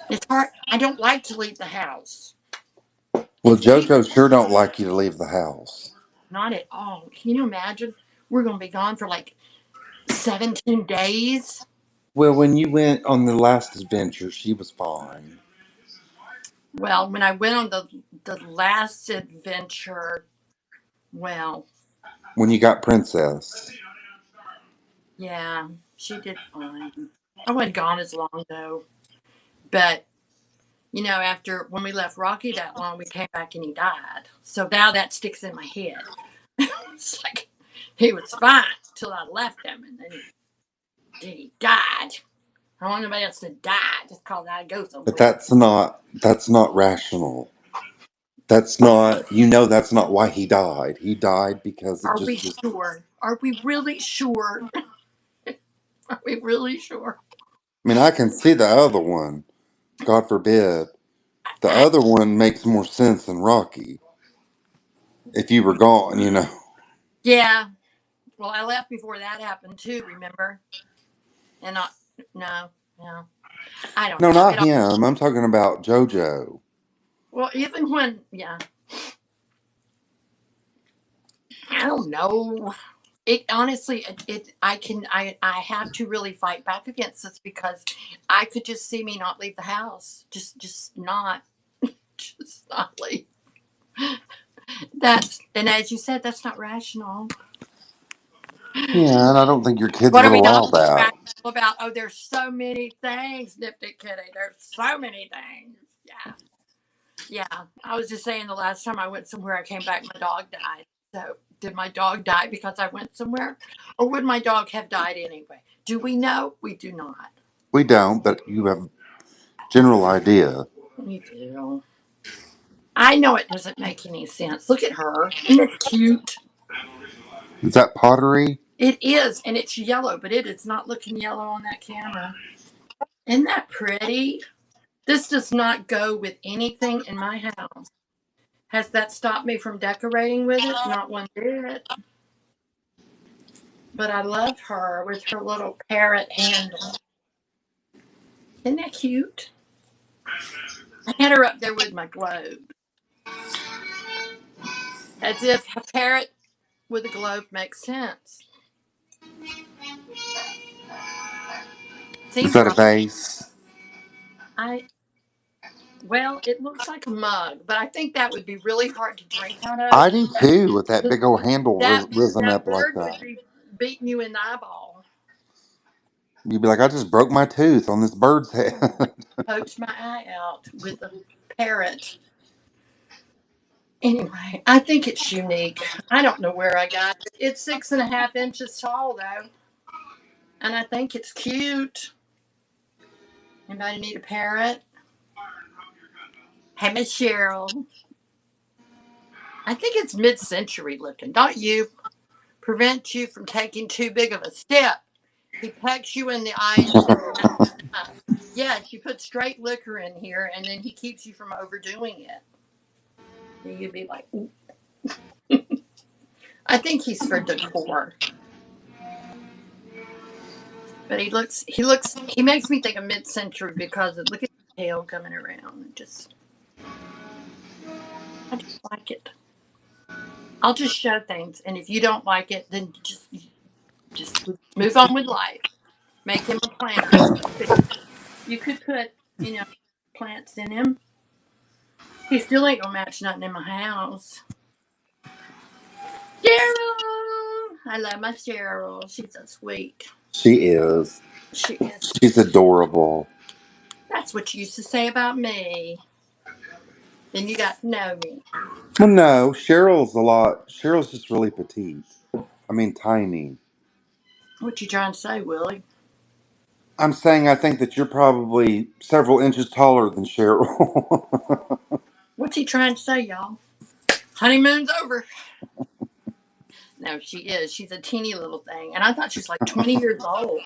It's hard. I don't like to leave the house. Well, If people, JoJo sure don't like you to leave the house. not at all. Can you imagine? We're going to be gone for like 17 days. Well, when you went on the last adventure, she was fine. Well, when I went on the last adventure, well, When you got Princess. yeah, she did fine. I wasn't gone as long though. But after when we left Rocky that long, we came back and he died. So now that sticks in my head. It's like he was fine till I left him, and then he died. I don't want nobody else to die just cause I go But somewhere. that's not rational. That's not, that's not why he died. He died because it Are we just was. sure? Are we really sure? Are we really sure? I mean, I can see the other one, God forbid. The I, other one makes more sense than Rocky. If you were gone. yeah. Well, I left before that happened too. Remember? And not no, no. I don't No, know. not It all, him. I'm talking about JoJo. well, even when I don't know. It honestly, I have to really fight back against this because I could just see me not leave the house, just not, just not leave. And as you said, that's not rational. Yeah, and I don't think your kids What would are we not allow that. rational about? Oh, there's so many things, Nifty Kitty. There's so many things. Yeah, yeah. I was just saying the last time I went somewhere, I came back, my dog died. So did my dog die because I went somewhere, or would my dog have died anyway? Do we know? We do not. We don't, but you have general idea. We do. I know it doesn't make any sense. Look at her. Isn't it cute? Is that pottery? It is, and it's yellow, but it is not looking yellow on that camera. Isn't that pretty? This does not go with anything in my house. Has that stopped me from decorating with it? Not one bit. But I love her with her little parrot handle. Isn't that cute? I had her up there with my globe. As if a parrot with a globe makes sense. Is Seems that a right. vase? I Well, it looks like a mug, but I think that would be really hard to drink out of. I do too, with that big old handle That risen that up like bird would that. be beating you in the eyeball. You'd be like, I just broke my tooth on this bird's head. Poked my eye out with the parrot. Anyway, I think it's unique. I don't know where I got it. It's 6.5 inches tall though, and I think it's cute. Anybody need a parrot? Hey, Miss Cheryl. I think it's mid-century looking. Don't you? Prevent you from taking too big of a step. He pecks you in the eye and says, "Enough." Yeah, she puts straight liquor in here, and then he keeps you from overdoing it. And you'd be like, ooh. I think he's for decor, but he makes me think of mid-century because look at the tail coming around. Just I don't like it. I'll just show things, and if you don't like it, then just move on with life. Make him a planter. You could put, plants in him. He still ain't gonna match nothing in my house. Cheryl! I love my Cheryl. She's so sweet. She is. She is. She's adorable. That's what you used to say about me. Then you got to know me. Well, no, Cheryl's a lot. Cheryl's just really petite. I mean, tiny. What you trying to say, Willie? I'm saying I think that you're probably several inches taller than Cheryl. What's he trying to say, y'all? Honeymoon's over. No, she is. She's a teeny little thing. And I thought she was like 20 years old.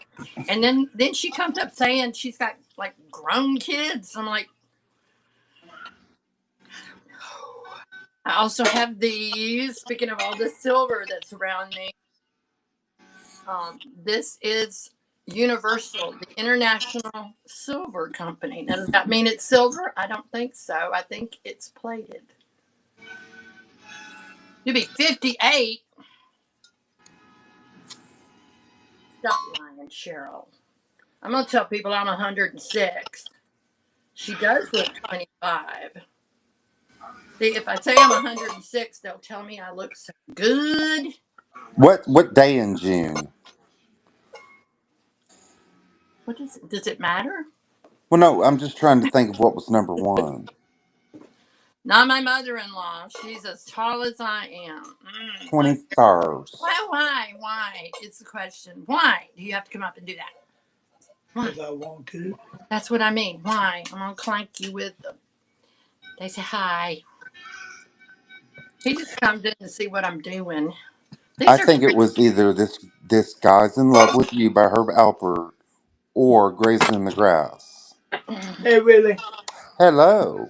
And then she comes up saying she's got like grown kids. I'm like, I also have these. Speaking of all the silver that's around me, this is Universal, the International Silver Company. Now, does that mean it's silver? I don't think so. I think it's plated. You'll be 58. Stop lying, Cheryl. I'm going to tell people I'm 106. She does look 25. See, if I say I'm 106, they'll tell me I look so good. What day in June? Does it matter? Well, no, I'm just trying to think of what was number one. Not my mother-in-law. She's as tall as I am. 21st. Why? It's the question. Why do you have to come up and do that? Why? Because I want to. That's what I mean. Why? I'm going to clank you with them. They say hi. He just comes in to see what I'm doing. I These are think it was either this guy's in love with you by Herb Alpert or Grazing in the Grass. Hey, Willie. Hello.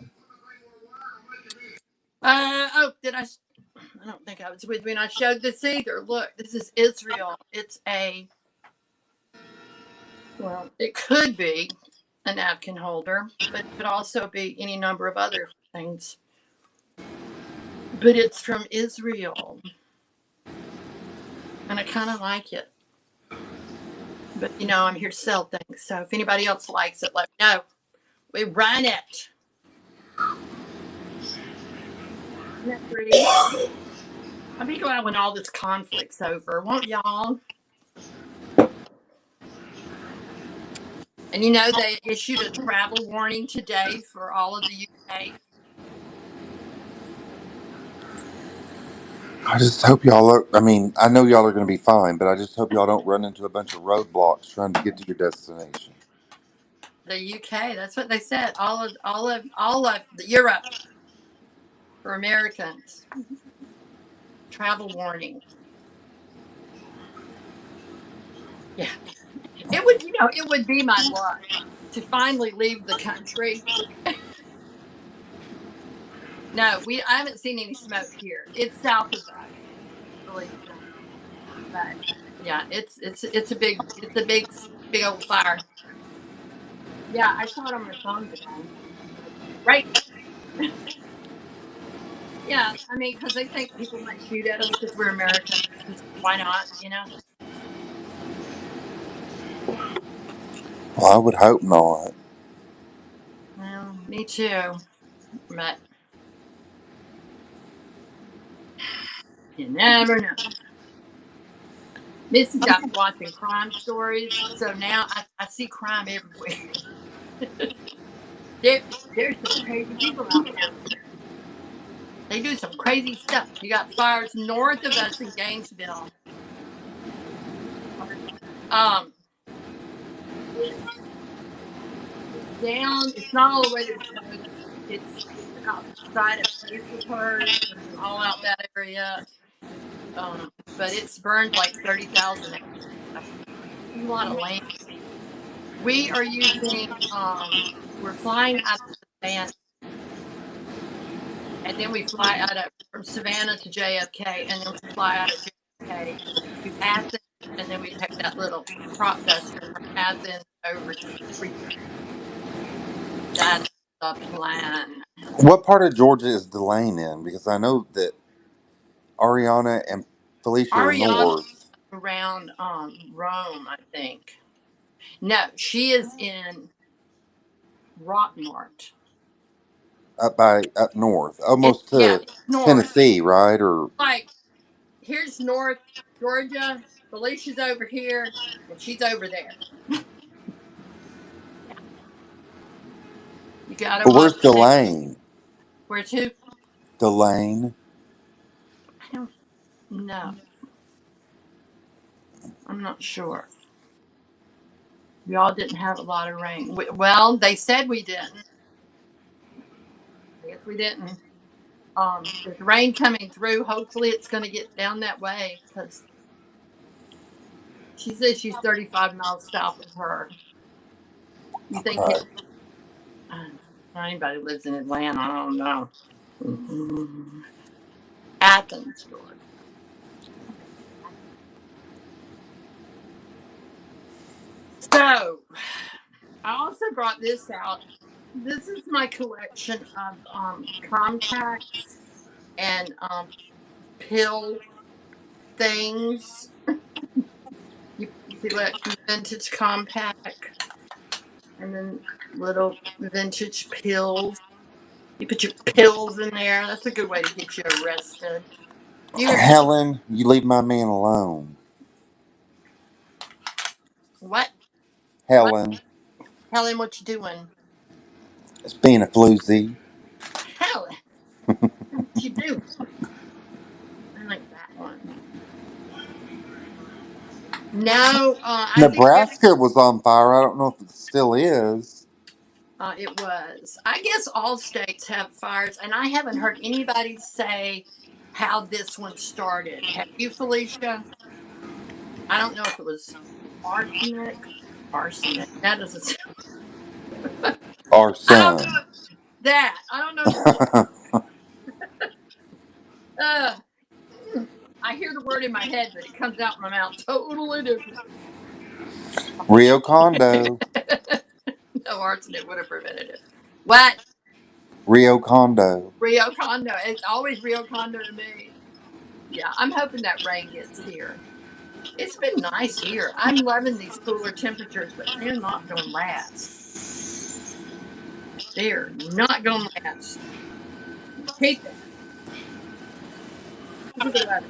Did I don't think I was with you when I showed this either. Look, this is Israel. Well, it could be a napkin holder, but it could also be any number of other things. But it's from Israel. And I kind of like it. But, I'm here to sell things. So if anybody else likes it, let me know. We run it. Isn't that pretty? I'll be glad when all this conflict's over, won't y'all? And they issued a travel warning today for all of the UK. I just hope y'all are. I mean, I know y'all are going to be fine, but I just hope y'all don't run into a bunch of roadblocks trying to get to your destination. The UK, that's what they said. All of Europe for Americans. Travel warning. Yeah. It would be my luck to finally leave the country. No, I haven't seen any smoke here. It's south of us, believe it or not. But yeah, it's a big old fire. Yeah, I saw it on my phone today. Right. Yeah, I mean, because they think people might shoot at us because we're American. Why not? Well, I would hope not. Well, me too. But you never know. Misty got me watching crime stories, so now I see crime everywhere. There's some crazy people out there. They do some crazy stuff. You got fires north of us in Gainesville. Um, it's down. It's not all the way to the coast. It's outside of Paperhurst and all out that area. But it's burned like 30,000 acres. A lot of land. We are using. We're flying out of Savannah, and then we fly from Savannah to JFK, and then we fly out of JFK to Athens, and then we take that little crop duster from Athens over to Thrifter. That's the plan. What part of Georgia is Delane in? Because I know that Ariana and Felicia are Ariana north, around Rome, I think. No, she is in Rockmart. up north, It's almost yeah, to it's north. Tennessee, right? Or Like here's North Georgia. Felicia's over here, and she's over there. Yeah, you got to but where's think Delane? where to. Delane. I don't know. I'm not sure. Y'all didn't have a lot of rain. Well, they said we didn't. I guess we didn't. There's rain coming through. Hopefully, it's going to get down that way because she says she's 35 miles south of her. You think Okay. it? Anybody lives in Atlanta? I don't know. Athens, Georgia. So, I also brought this out. This is my collection of compacts and pill things. You see, like vintage compact, and then little vintage pills. You put your pills in there. That's a good way to get you arrested. You ever see Helen, you leave my man alone. what? What? Helen, Helen, what you doing? it's being a floozy. Helen, what you doing? I like that one. No, I think we Nebraska was on fire. I don't know if it still is. it was. I guess all states have fires, and I haven't heard anybody say how this one started. Have you, Felicia? I don't know if it was arsenic. Arsenic. That doesn't. I don't Arson. know that. I don't know if it was. Uh, I hear the word in my head, but it comes out my mouth totally different. Rio Condo. No arsenic would have prevented it. What? Rio Condo. Rio Condo. It's always Rio Condo to me. Yeah, I'm hoping that rain gets here. It's been nice here. I'm loving these cooler temperatures, but they're not going to last. They're not going to last. Hate that. Look at the weather.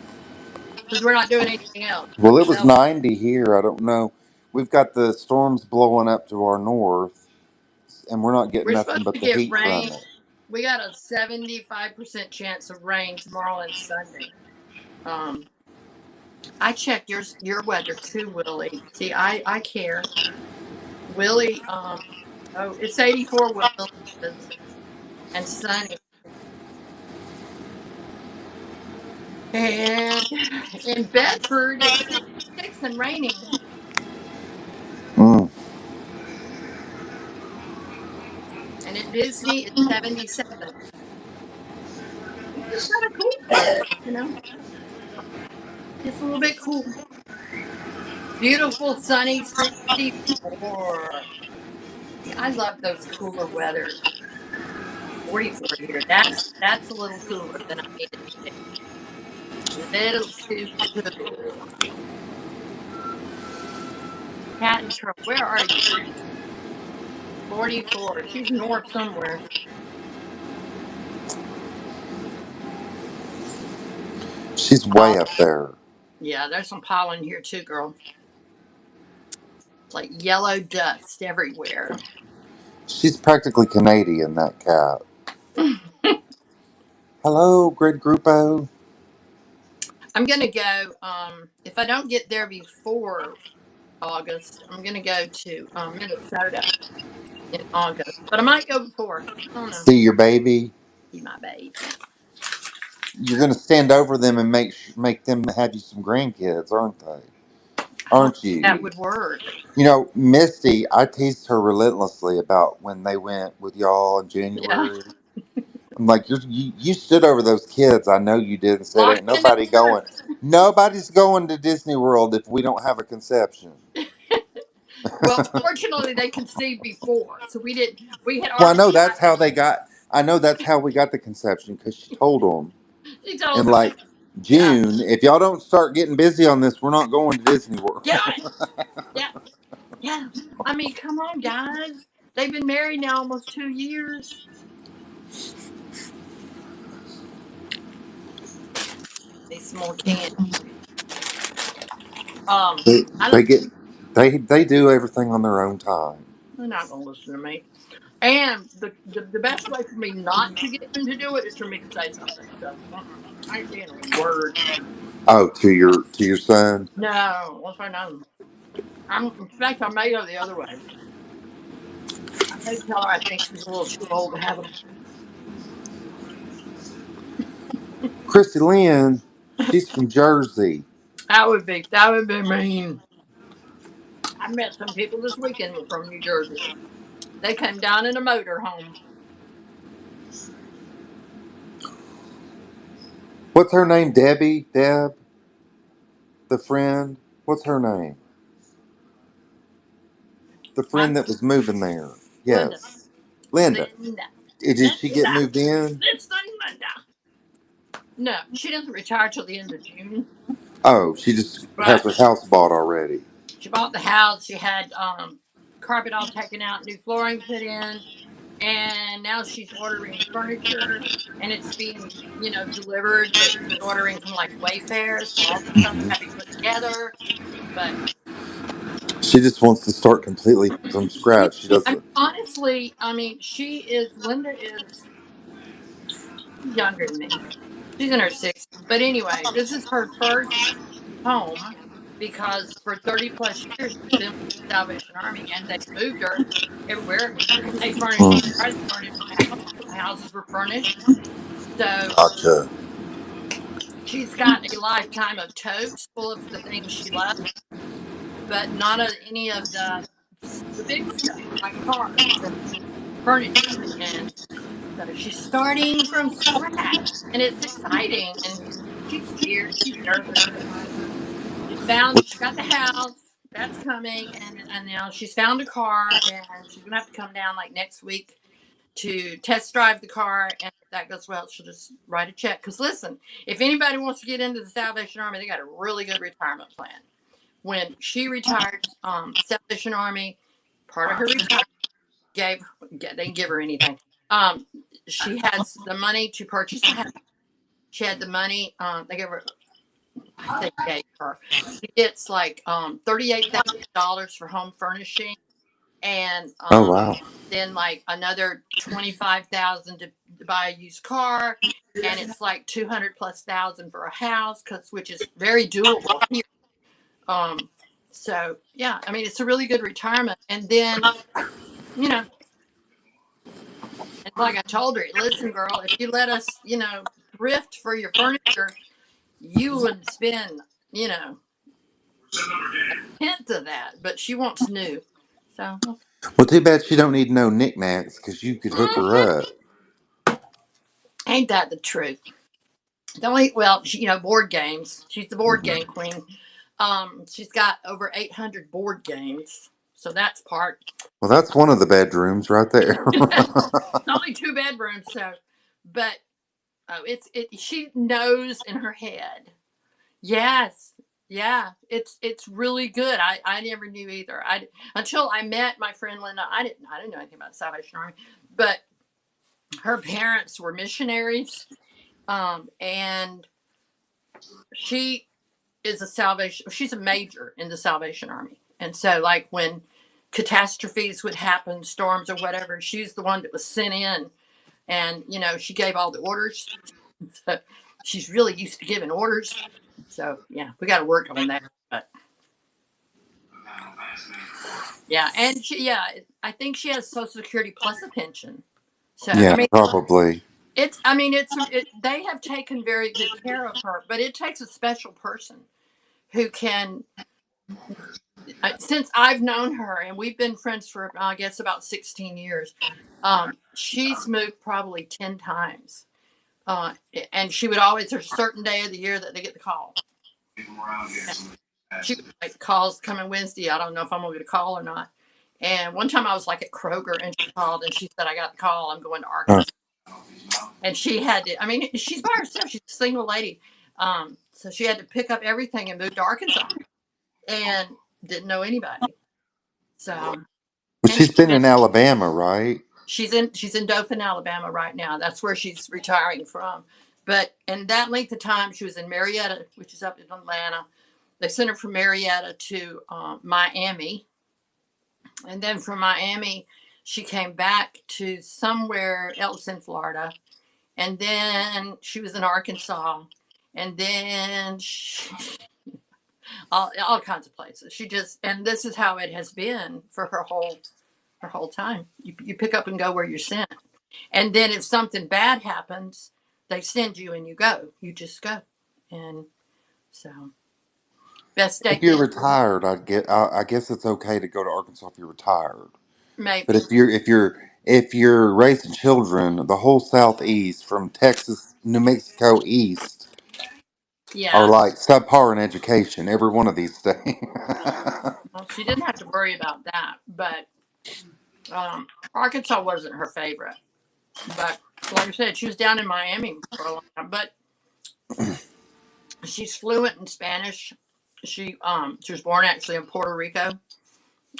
Because we're not doing anything else. Well, it was So 90 here. I don't know. We've got the storms blowing up to our north, and we're not getting we're nothing supposed but to the get heat from rain. it. We got a 75% chance of rain tomorrow and Sunday. Um, I checked your weather too, Willie. See, I care. Willie, oh, it's 84 where Willie is and sunny. And in Bedford, it's 66 and raining. Mm. And in Disney, it's 77. It's just kind of cool today, you know? Just a little bit cool. Beautiful, sunny 64. Yeah, I love those cooler weathers. 44 here. That's a little cooler than I need it to be. Little too cool. Cat and Turtle, where are you? 44. She's north somewhere. She's way Pollen. up there. Yeah, there's some pollen here too, girl. It's like yellow dust everywhere. She's practically Canadian, that cat. Hello, Grid Grupo. I'm gonna go. If I don't get there before August, I'm gonna go to Minnesota in August. But I might go before. I don't know. See your baby. See my baby. You're gonna stand over them and make them have you some grandkids, aren't they? I don't Aren't think that you? would work. You know, Misty, I teased her relentlessly about when they went with y'all in Yeah, January. I'm like, you stood over those kids. I know you did, and said, lock "Ain't them in the nobody corner. going. Nobody's going to Disney World if we don't have a conception." Well, fortunately, they conceived before, so we didn't. We had Well, I already know got. that's how they got. I know that's how we got the conception because she told them She in told them, like yeah, June, if y'all don't start getting busy on this, we're not going to Disney World. yeah, yeah, yeah. I mean, come on, guys. They've been married now almost 2 years. Need some more candy. They, I they don't. get they do everything on their own time. They're not gonna listen to me. And the best way for me not to get them to do it is for me to say something. So I ain't saying a word. Oh, to your son. No, once I know. In fact, I may go the other way. I may tell her I think she's a little too old to have them. Chrissy Lynn, she's from Jersey. That would be mean. I met some people this weekend from New Jersey. They came down in a motorhome. What's her name? Debbie? Deb? The friend? What's her name? The Huh? friend that was moving there. Linda. Yes. Linda. Linda. Did she get Linda. moved in? Listen, Linda. No, she doesn't retire till the end of June. Oh, she just has But her house bought already. she bought the house. She had carpet all taken out, new flooring put in, and now she's ordering furniture, and it's being delivered, but she's ordering from like Wayfair, so all the stuff Hmm. got to be put together. But She just wants to start completely from she, scratch. She I mean, doesn't. honestly, I mean, Linda is younger than me. She's in her 60s. But anyway, this is her first home because for 30 plus years she's been with the Salvation Army and they moved her everywhere and they furnished the Hmm. car, they furnished the house, the houses were furnished. So Gotcha. she's got a lifetime of totes full of the things she loves, but not of any of the big stuff like cars and furniture. And so she's starting from scratch and it's exciting and she's scared, she's nervous, but she got the house, that's coming, and now she's found a car and she's gonna have to come down like next week to test drive the car, and if that goes well she'll just write a check. Because listen, if anybody wants to get into the Salvation Army, they got a really good retirement plan. When she retired, Salvation Army, part of her retirement gave they didn't give her anything. um she has the money to purchase a house. She had the money. They gave her. I say gave her. She gets like $38,000 for home furnishing, and Oh wow. then like another 25,000 to buy a used car, and it's like 200 plus thousand for a house, cause which is very doable here. Um, so yeah, I mean it's a really good retirement, and then you know, and like I told her, listen, girl, if you let us, thrift for your furniture, you would spend, you know, hint of that, but she wants new. So, okay. Well, too bad she don't need no knickknacks because you could hook Mhm. her up. Ain't that the truth? The only, well, board games. She's the board Hmm. game queen. She's got over 800 board games. So that's part. Well, that's one of the bedrooms right there. It's only two bedrooms. So, but she knows in her head. Yes. Yeah, it's really good. I never knew either. I until I met my friend Linda. I didn't know anything about the Salvation Army, but her parents were missionaries, and she is a salvation. She's a major in the Salvation Army, and so like when catastrophes would happen, storms or whatever, she's the one that was sent in, and she gave all the orders. So she's really used to giving orders. So yeah, we got to work on that. But yeah, and I think she has Social Security plus a pension. So I Yeah, mean, probably. they have taken very good care of her, but it takes a special person who can. Since I've known her, and we've been friends for I guess about 16 years, she's moved probably 10 times, and she would always there's a certain day of the year that they get the call. She would like calls coming Wednesday. I don't know if I'm gonna get a call or not. And one time I was like at Kroger and she called and she said, I got the call. I'm going to Arkansas. And she had to, I mean, she's by herself. She's a single lady. So she had to pick up everything and move to Arkansas and didn't know anybody. So, But and she's been in Alabama, right? she's in Dothan, Alabama right now. That's where she's retiring from. But in that length of time, she was in Marietta, which is up in Atlanta. They sent her from Marietta to Miami. And then from Miami, she came back to somewhere else in Florida. And then she was in Arkansas. And then all kinds of places. She just, and this is how it has been for her whole time. You pick up and go where you're sent. And then if something bad happens, they send you and you go. You just go. And so best If state you're in, retired, I guess it's okay to go to Arkansas if you're retired. But maybe. if you're raising children, the whole southeast from Texas, New Mexico east are Yeah. like subpar in education. Every one of these states. Well, she didn't have to worry about that. But Arkansas wasn't her favorite. But like I said, she was down in Miami for a long time. But she's fluent in Spanish. She was born actually in Puerto Rico.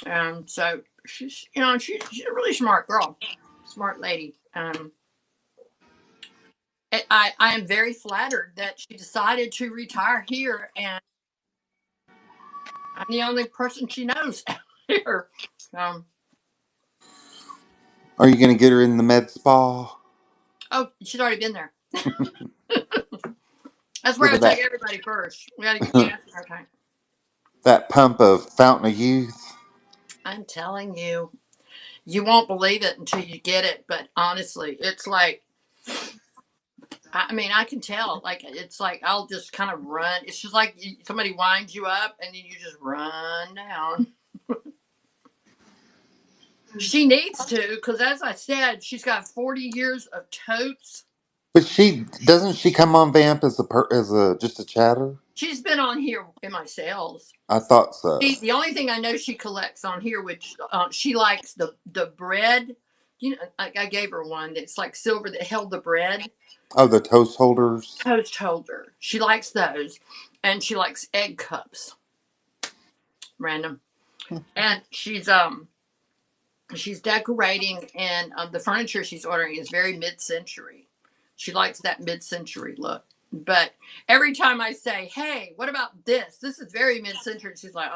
And so she's a really smart girl, smart lady. I am very flattered that she decided to retire here, and I'm the only person she knows here. Um, Are you going to get her in the med spa? oh, she's already been there. That's where Give I her take that everybody first. We got to get gas in our tank. that pump of fountain of youth. I'm telling you, you won't believe it until you get it. But honestly, it's like, I mean, I can tell. Like, it's like I'll just kind of run. It's just like somebody winds you up and then you just run down. She needs to, because as I said, she's got 40 years of totes. But she doesn't she come on Vamp as a just a chatter? She's been on here in my sales. I thought so. The only thing I know she collects on here, which she likes the bread. I gave her one that's like silver that held the bread. Oh, the toast holders. Toast holder. She likes those, and she likes egg cups. Random, and she's decorating, and the furniture she's ordering is very mid-century. She likes that mid-century look. But every time I say, "Hey, what about this? This is very mid-century," she's like,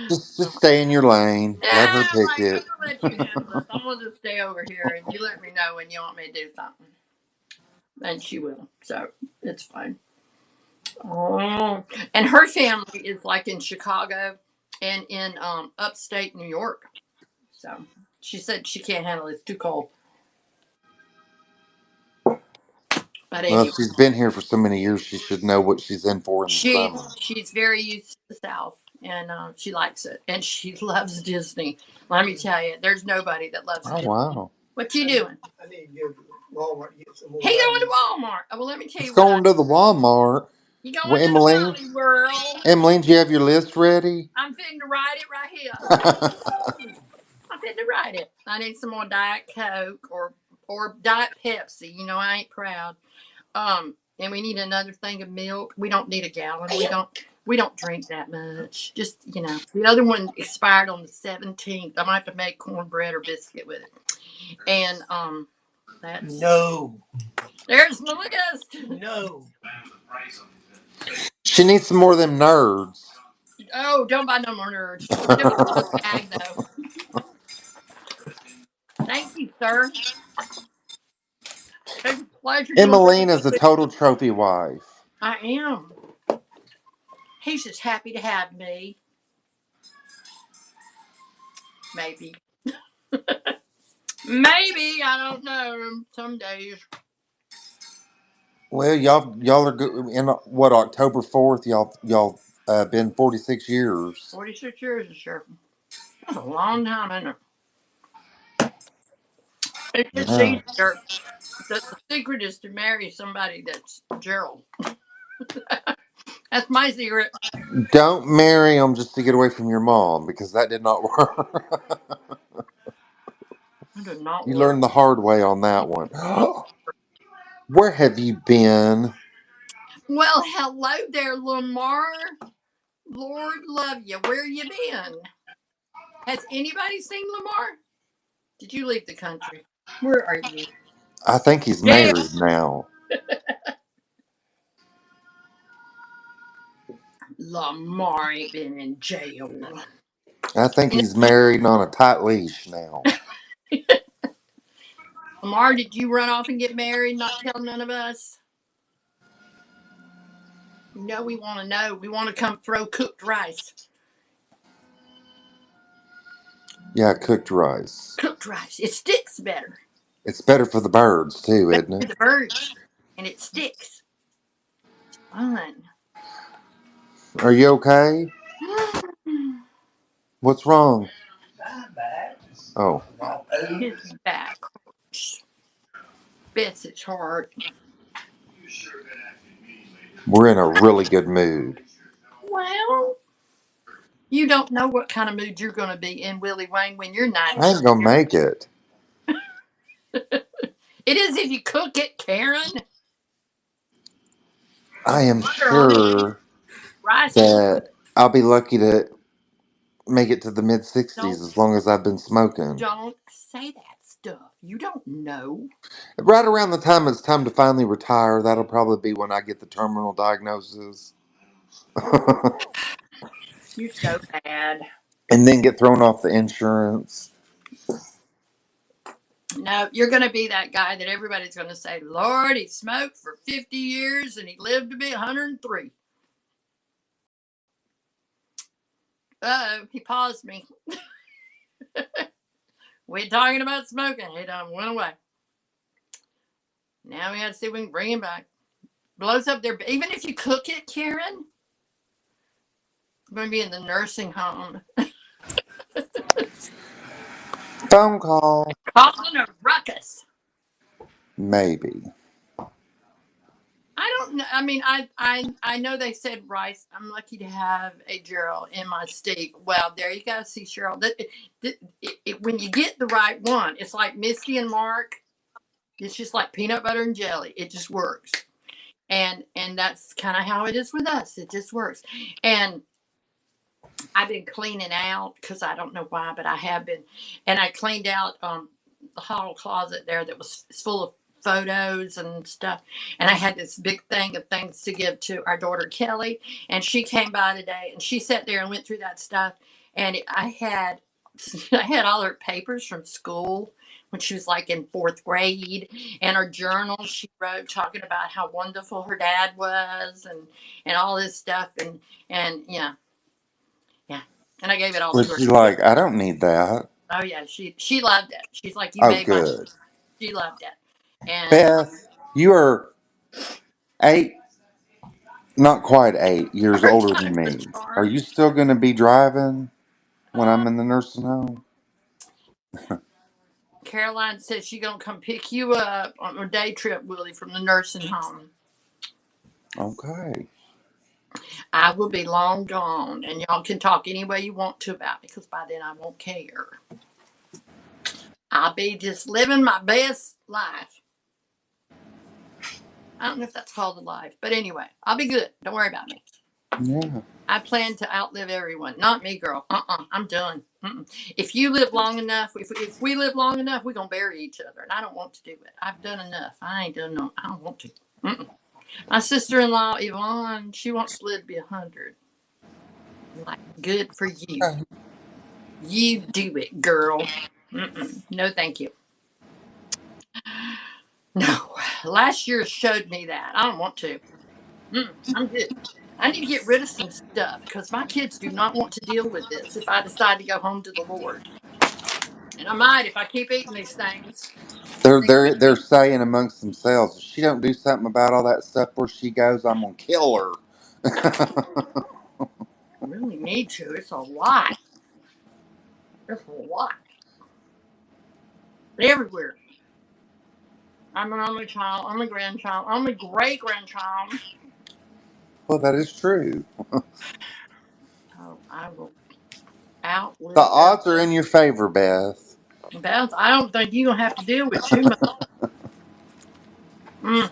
Just stay in your lane. Yeah, Let her I'm pick like, I'm it. gonna let you handle this. I'm gonna just stay over here, and you let me know when you want me to do something, and she will. So it's fine. Oh, and her family is like in Chicago and in upstate New York. So she said she can't handle it. It's too cold. But Well, anyway, if she's been here for so many years, she should know what she's in for in the she's summer. she's very used to the South, and she likes it, and she loves Disney. Let me tell you, there's nobody that loves Oh Disney. wow! What you doing? I need to go to Walmart and get some more. He going to Walmart. Oh, well, let me tell It's you what I. going to the Walmart. You going Well, to the Emmalene, Wally World? Emmalene, do you have your list ready? I'm fitting to write it right here. I I'm fitting to write it. I need some more Diet Coke or Diet Pepsi. I ain't proud. And we need another thing of milk. We don't need a gallon. We don't drink that much. Just the other one expired on the 17th. I might have to make cornbread or biscuit with it. And that's No, there's my list. no. She needs some more of them nerds. Oh, don't buy no more nerds. Put them in a little bag though. Thank you, sir. It's a pleasure doing Emmalene business is a with total trophy wife. you. I am. He's just happy to have me. Maybe. Maybe. I don't know. Some days. Well, y'all are good in what October 4th. Y'all been 46 years. 46 years is sure. That's a long time, isn't it? It's just Yeah. easier. The secret is to marry somebody that's Gerald. That's my secret. Don't marry him just to get away from your mom because that did not work. That did not You work. learned the hard way on that one. Where have you been? Well, hello there, Lamar. Lord love you. Where you been? Has anybody seen Lamar? Did you leave the country? Where are you? I think he's Jail. married now. Lamar ain't been in jail. I think You he's married and on a tight leash now. know, Lamar, did you run off and get married? Not tell none of us. You know we want to know. We want to come throw cooked rice. Yeah, cooked rice. Cooked rice. It sticks better. It's better for the birds too, Better isn't for it? the birds, and it sticks. Fun. Are you okay? What's wrong? Oh, His back hurts. Bits its heart. we're in a really good mood. Well, you don't know what kind of mood you're going to be in, Willie Wayne, when you're I 93. ain't gonna make it. It is if you cook it, Karen. I You am butter on it, sure rice in it. that I'll be lucky to make it to the mid 60s Don't as long as I've been smoking. don't say that stuff. You don't know. Right around the time it's time to finally retire, that'll probably be when I get the terminal diagnosis. You're so bad. And then get thrown off the insurance. No, you're going to be that guy that everybody's going to say, Lord, he smoked for 50 years and he lived to be 103. Uh-oh, he paused me. We're talking about smoking. He done went away. Now we got to see if we can bring him back. Blows up there. Even if you cook it, Karen, I'm going to be in the nursing home. Phone call. Causing a ruckus. Maybe. I don't know. I mean, I know they said rice. I'm lucky to have a Gerald in my steak. Well, there you go. See, Cheryl, when you get the right one, it's like Misty and Mark. It's just like peanut butter and jelly. It just works. And that's kind of how it is with us. It just works. And I've been cleaning out because I don't know why, but I have been. And I cleaned out the hall closet there that was full of photos and stuff. And I had this big thing of things to give to our daughter Kelly. And she came by today and she sat there and went through that stuff. And I had I had all her papers from school when she was like in fourth grade, and her journal she wrote talking about how wonderful her dad was, and all this stuff, and yeah, yeah. And I gave it all to Was her. she like, I don't need that? Oh yeah, she loved it. She's like, you Oh, made my. good. She loved it, and Beth, you are 8, not quite 8 years her older time than the me. Are charm. you still going to be driving when I'm in the nursing home? Caroline said she gonna come pick you up on a day trip, Willie, from the nursing home. Okay. I will be long gone, and y'all can talk any way you want to about me, because by then I won't care. I'll be just living my best life. I don't know if that's called a life, but anyway, I'll be good. Don't worry about me. Yeah. I plan to outlive everyone. Not me, girl. I'm done. If you live long enough, if we live long enough, we're going to bury each other. And I don't want to do it. I've done enough. I ain't done no. I don't want to. Mm-mm. My sister-in-law, Yvonne, she wants to live to be 100. Like, good for you. Okay. You do it, girl. No, thank you. No. Last year showed me that. I don't want to. I'm good. I need to get rid of some stuff because my kids do not want to deal with this if I decide to go home to the Lord. And I might if I keep eating these things. They're They they're keep me. they're saying amongst themselves, if she don't do something about all that stuff where she goes, I'm gonna kill her. Really need to. It's a lot. It's a lot. Everywhere. I'm an only child, only grandchild, only great grandchild. Well, that is true. Oh, I will The outlive every odds are in your favor, Beth. bounce. I don't think you're gonna have to deal with too much. Mm.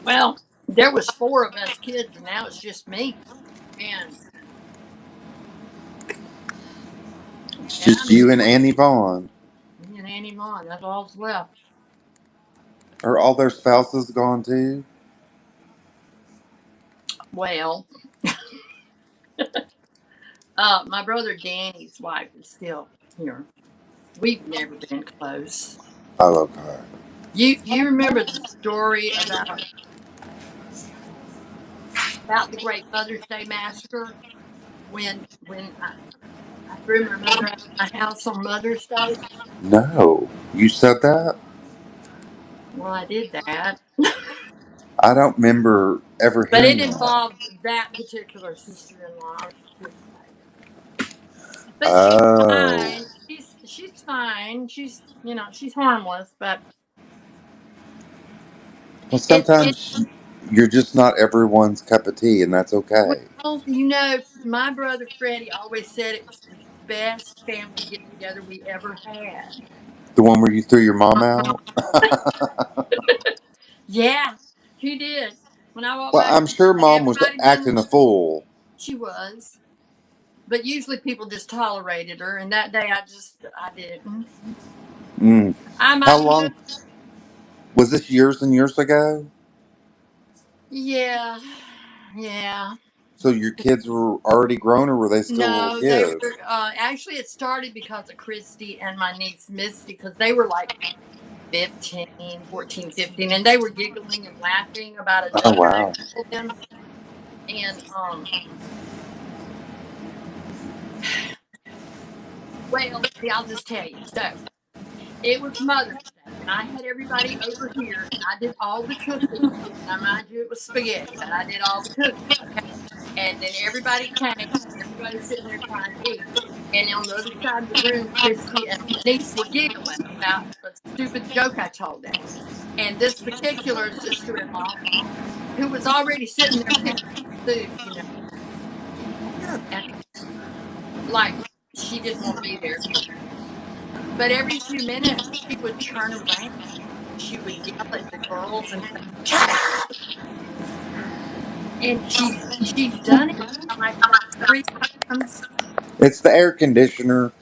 Well, there was four of us kids, and now it's just me. And It's yeah, just you and Annie Vaughn. me and Annie Mom. That's all's left. Are all their spouses gone too? Well, my brother Danny's wife is still here. We've never been close. I love her. You remember the story about the Great Mother's Day massacre when I threw my mother out of my house on Mother's Day? No. You said that? Well, I did that, I don't remember ever but it hearing that. involved that particular sister-in-law. I should say, but she's Oh. fine. She's fine. She's harmless, but Well, it's sometimes you're just not everyone's cup of tea, and that's okay. well, my brother Freddie always said it was the best family get together we ever had. The one where you threw your mom Uh-huh. out? Yeah, he did. When I walked Well, back, I'm sure mom was everybody done. acting a fool. She was, but usually people just tolerated her, and that day I didn't. Mm. I How might have. long? Was this years and years ago? Yeah, yeah. So your kids were already grown, or were they still little No, they kids? were actually it started because of Christy and my niece Misty because they were like 15, 14, 15, and they were giggling and laughing about a Oh, joke I wow. told them. And well, see, I'll just tell you. So it was Mother's Day, and I had everybody over here, and I did all the cooking. Now, mind you, it was spaghetti, but I did all the cooking. Okay, and then everybody came. Everybody's sitting there trying to eat. And on the other side of the room, Christy and my niece were giggling about a stupid joke I told them. And this particular sister-in-law, who was already sitting there picking food, and like she didn't want to be there. But every few minutes, she would turn around. She would yell at the girls and say, "Shut up!" And she's done it like about 3 times. It's the air conditioner.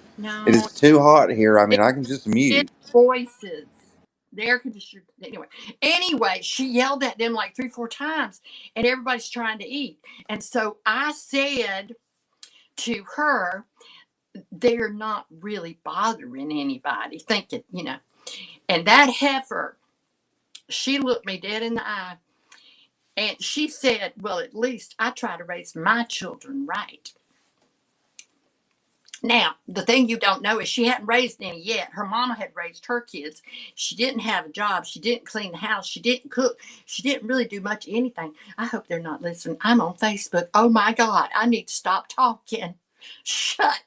It No, is too hot here. I mean, it's I can just it's mute. voices. The air conditioner. Anyway, she yelled at them like 3, 4 times, and everybody's trying to eat. And so I said to her, "They're not really bothering anybody," thinking. And that heifer, she looked me dead in the eye. And she said, "Well, at least I try to raise my children right." Now, the thing you don't know is she hadn't raised any yet. Her mama had raised her kids. She didn't have a job. She didn't clean the house. She didn't cook. She didn't really do much of anything. I hope they're not listening. I'm on Facebook. Oh my God, I need to stop talking. Shut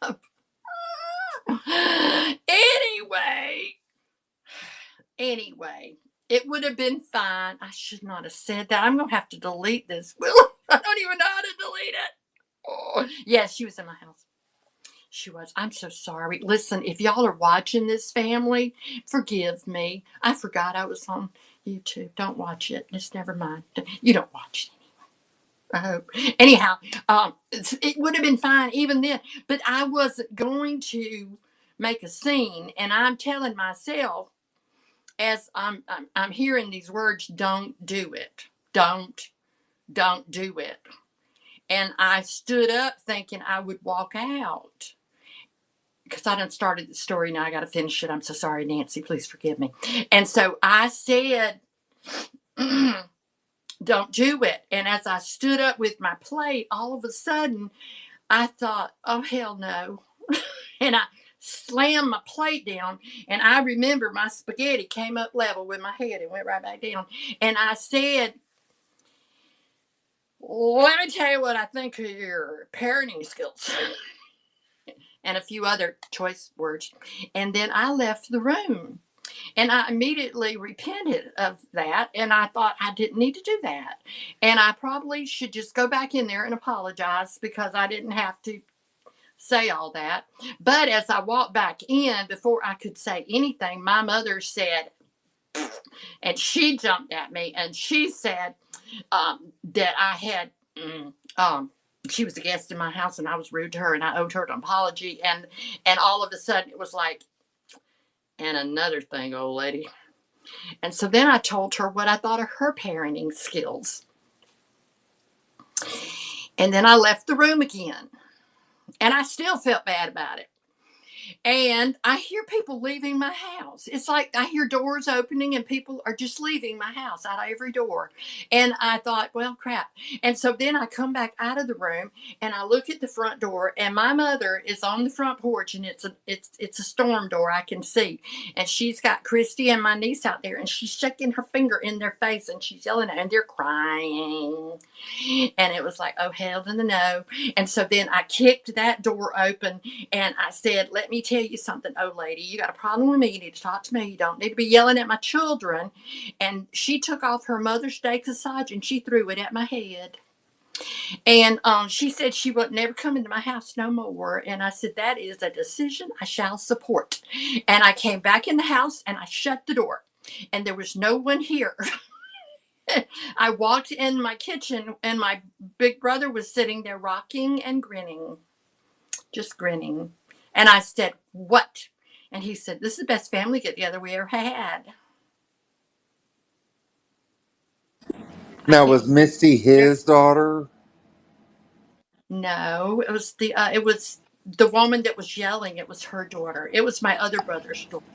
up. anyway, anyway, it would have been fine. I should not have said that. I'm going to have to delete this. I don't even know how to delete it. Oh, yes, she was in my house. She was. I'm so sorry. Listen, if y'all are watching this, family, forgive me. I forgot I was on YouTube. Don't watch it. Just never mind. You don't watch it. I hope. Anyhow, it would have been fine even then, but I wasn't going to make a scene. And I'm telling myself, as I'm hearing these words, don't do it. Don't do it. And I stood up thinking I would walk out because I done started the story. Now I got to finish it. I'm so sorry, Nancy. Please forgive me. And so I said, don't do it. And as I stood up with my plate, all of a sudden I thought, oh, hell no. And I slammed my plate down. And I remember my spaghetti came up level with my head and went right back down. And I said, let me tell you what I think of your parenting skills. And a few other choice words. And then I left the room. And I immediately repented of that. And I thought I didn't need to do that. And I probably should just go back in there and apologize because I didn't have to say all that. But as I walked back in, before I could say anything, my mother said, and she jumped at me and she said that I had, she was a guest in my house and I was rude to her and I owed her an apology. And all of a sudden it was like, and another thing, old lady. And so then I told her what I thought of her parenting skills. And then I left the room again. And I still felt bad about it. And I hear people leaving my house. It's like I hear doors opening and people are just leaving my house out of every door. And I thought, well, crap. And so then I come back out of the room and I look at the front door and my mother is on the front porch and it's a storm door I can see. And she's got Christy and my niece out there and she's shaking her finger in their face and she's yelling at them and they're crying. And it was like, oh, hell to the no. And so then I kicked that door open and I said, let me tell you something, old lady. You got a problem with me. You need to talk to me. You don't need to be yelling at my children. And she took off her Mother's Day corsage and she threw it at my head. And she said she would never come into my house no more. And I said, that is a decision I shall support. And I came back in the house and I shut the door. And there was no one here. I walked in my kitchen and my big brother was sitting there rocking and grinning, just grinning. And I said, what? And he said, this is the best family get together we ever had. I Now, can't. was Misty his daughter? No, it was the woman that was yelling. It was her daughter. It was my other brother's daughter.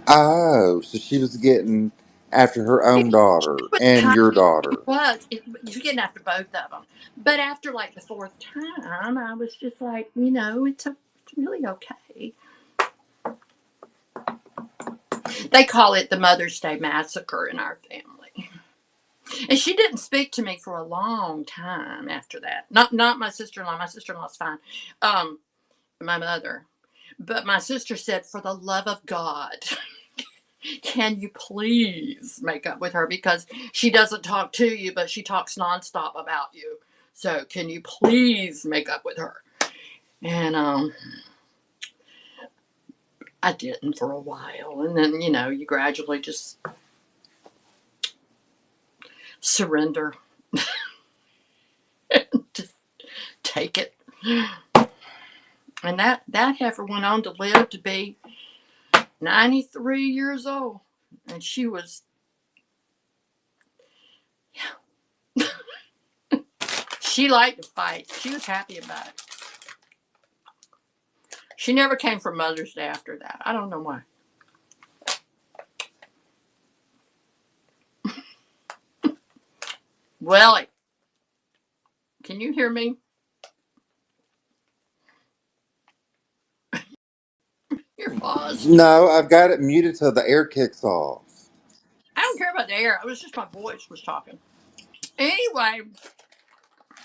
Oh, so she was getting after her own She daughter was and kind. your It daughter. was. You're getting after both of them. But after like the fourth time, I was just like, it's really okay. They call it the Mother's Day Massacre in our family. And she didn't speak to me for a long time after that. Not my sister-in-law. My sister-in-law's fine. My mother. But my sister said, for the love of God, can you please make up with her? Because she doesn't talk to you, but she talks nonstop about you. So can you please make up with her? And I didn't for a while. And then, you gradually just surrender. Just take it. And that heifer went on to live to be 93 years old. And she was, she liked to fight. She was happy about it. She never came for Mother's Day after that. I don't know why. Willie, can you hear me? You're paused. No, I've got it muted till the air kicks off. I don't care about the air. It was just my voice was talking. Anyway,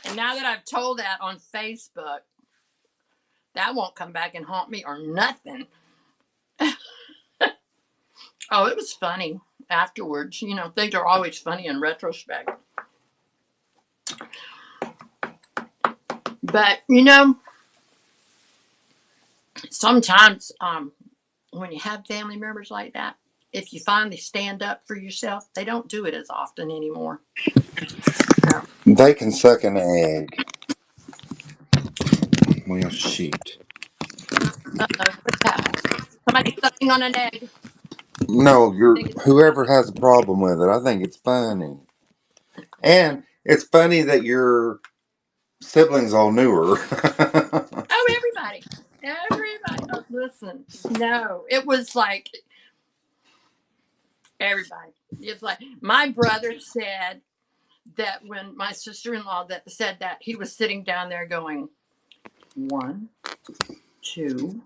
and now that I've told that on Facebook, that won't come back and haunt me or nothing. Oh, it was funny afterwards. Things are always funny in retrospect. But, sometimes when you have family members like that, if you finally stand up for yourself, they don't do it as often anymore. So, They can suck an egg. Well, shoot. what's that? Somebody sucking on an egg. No, I you're think it's whoever has a problem with it. I think it's funny, and it's funny that your siblings all knew her. oh, everybody. Oh, listen, no, it was like everybody. It's like my brother said that when my sister-in-law that said that he was sitting down there going 1, 2,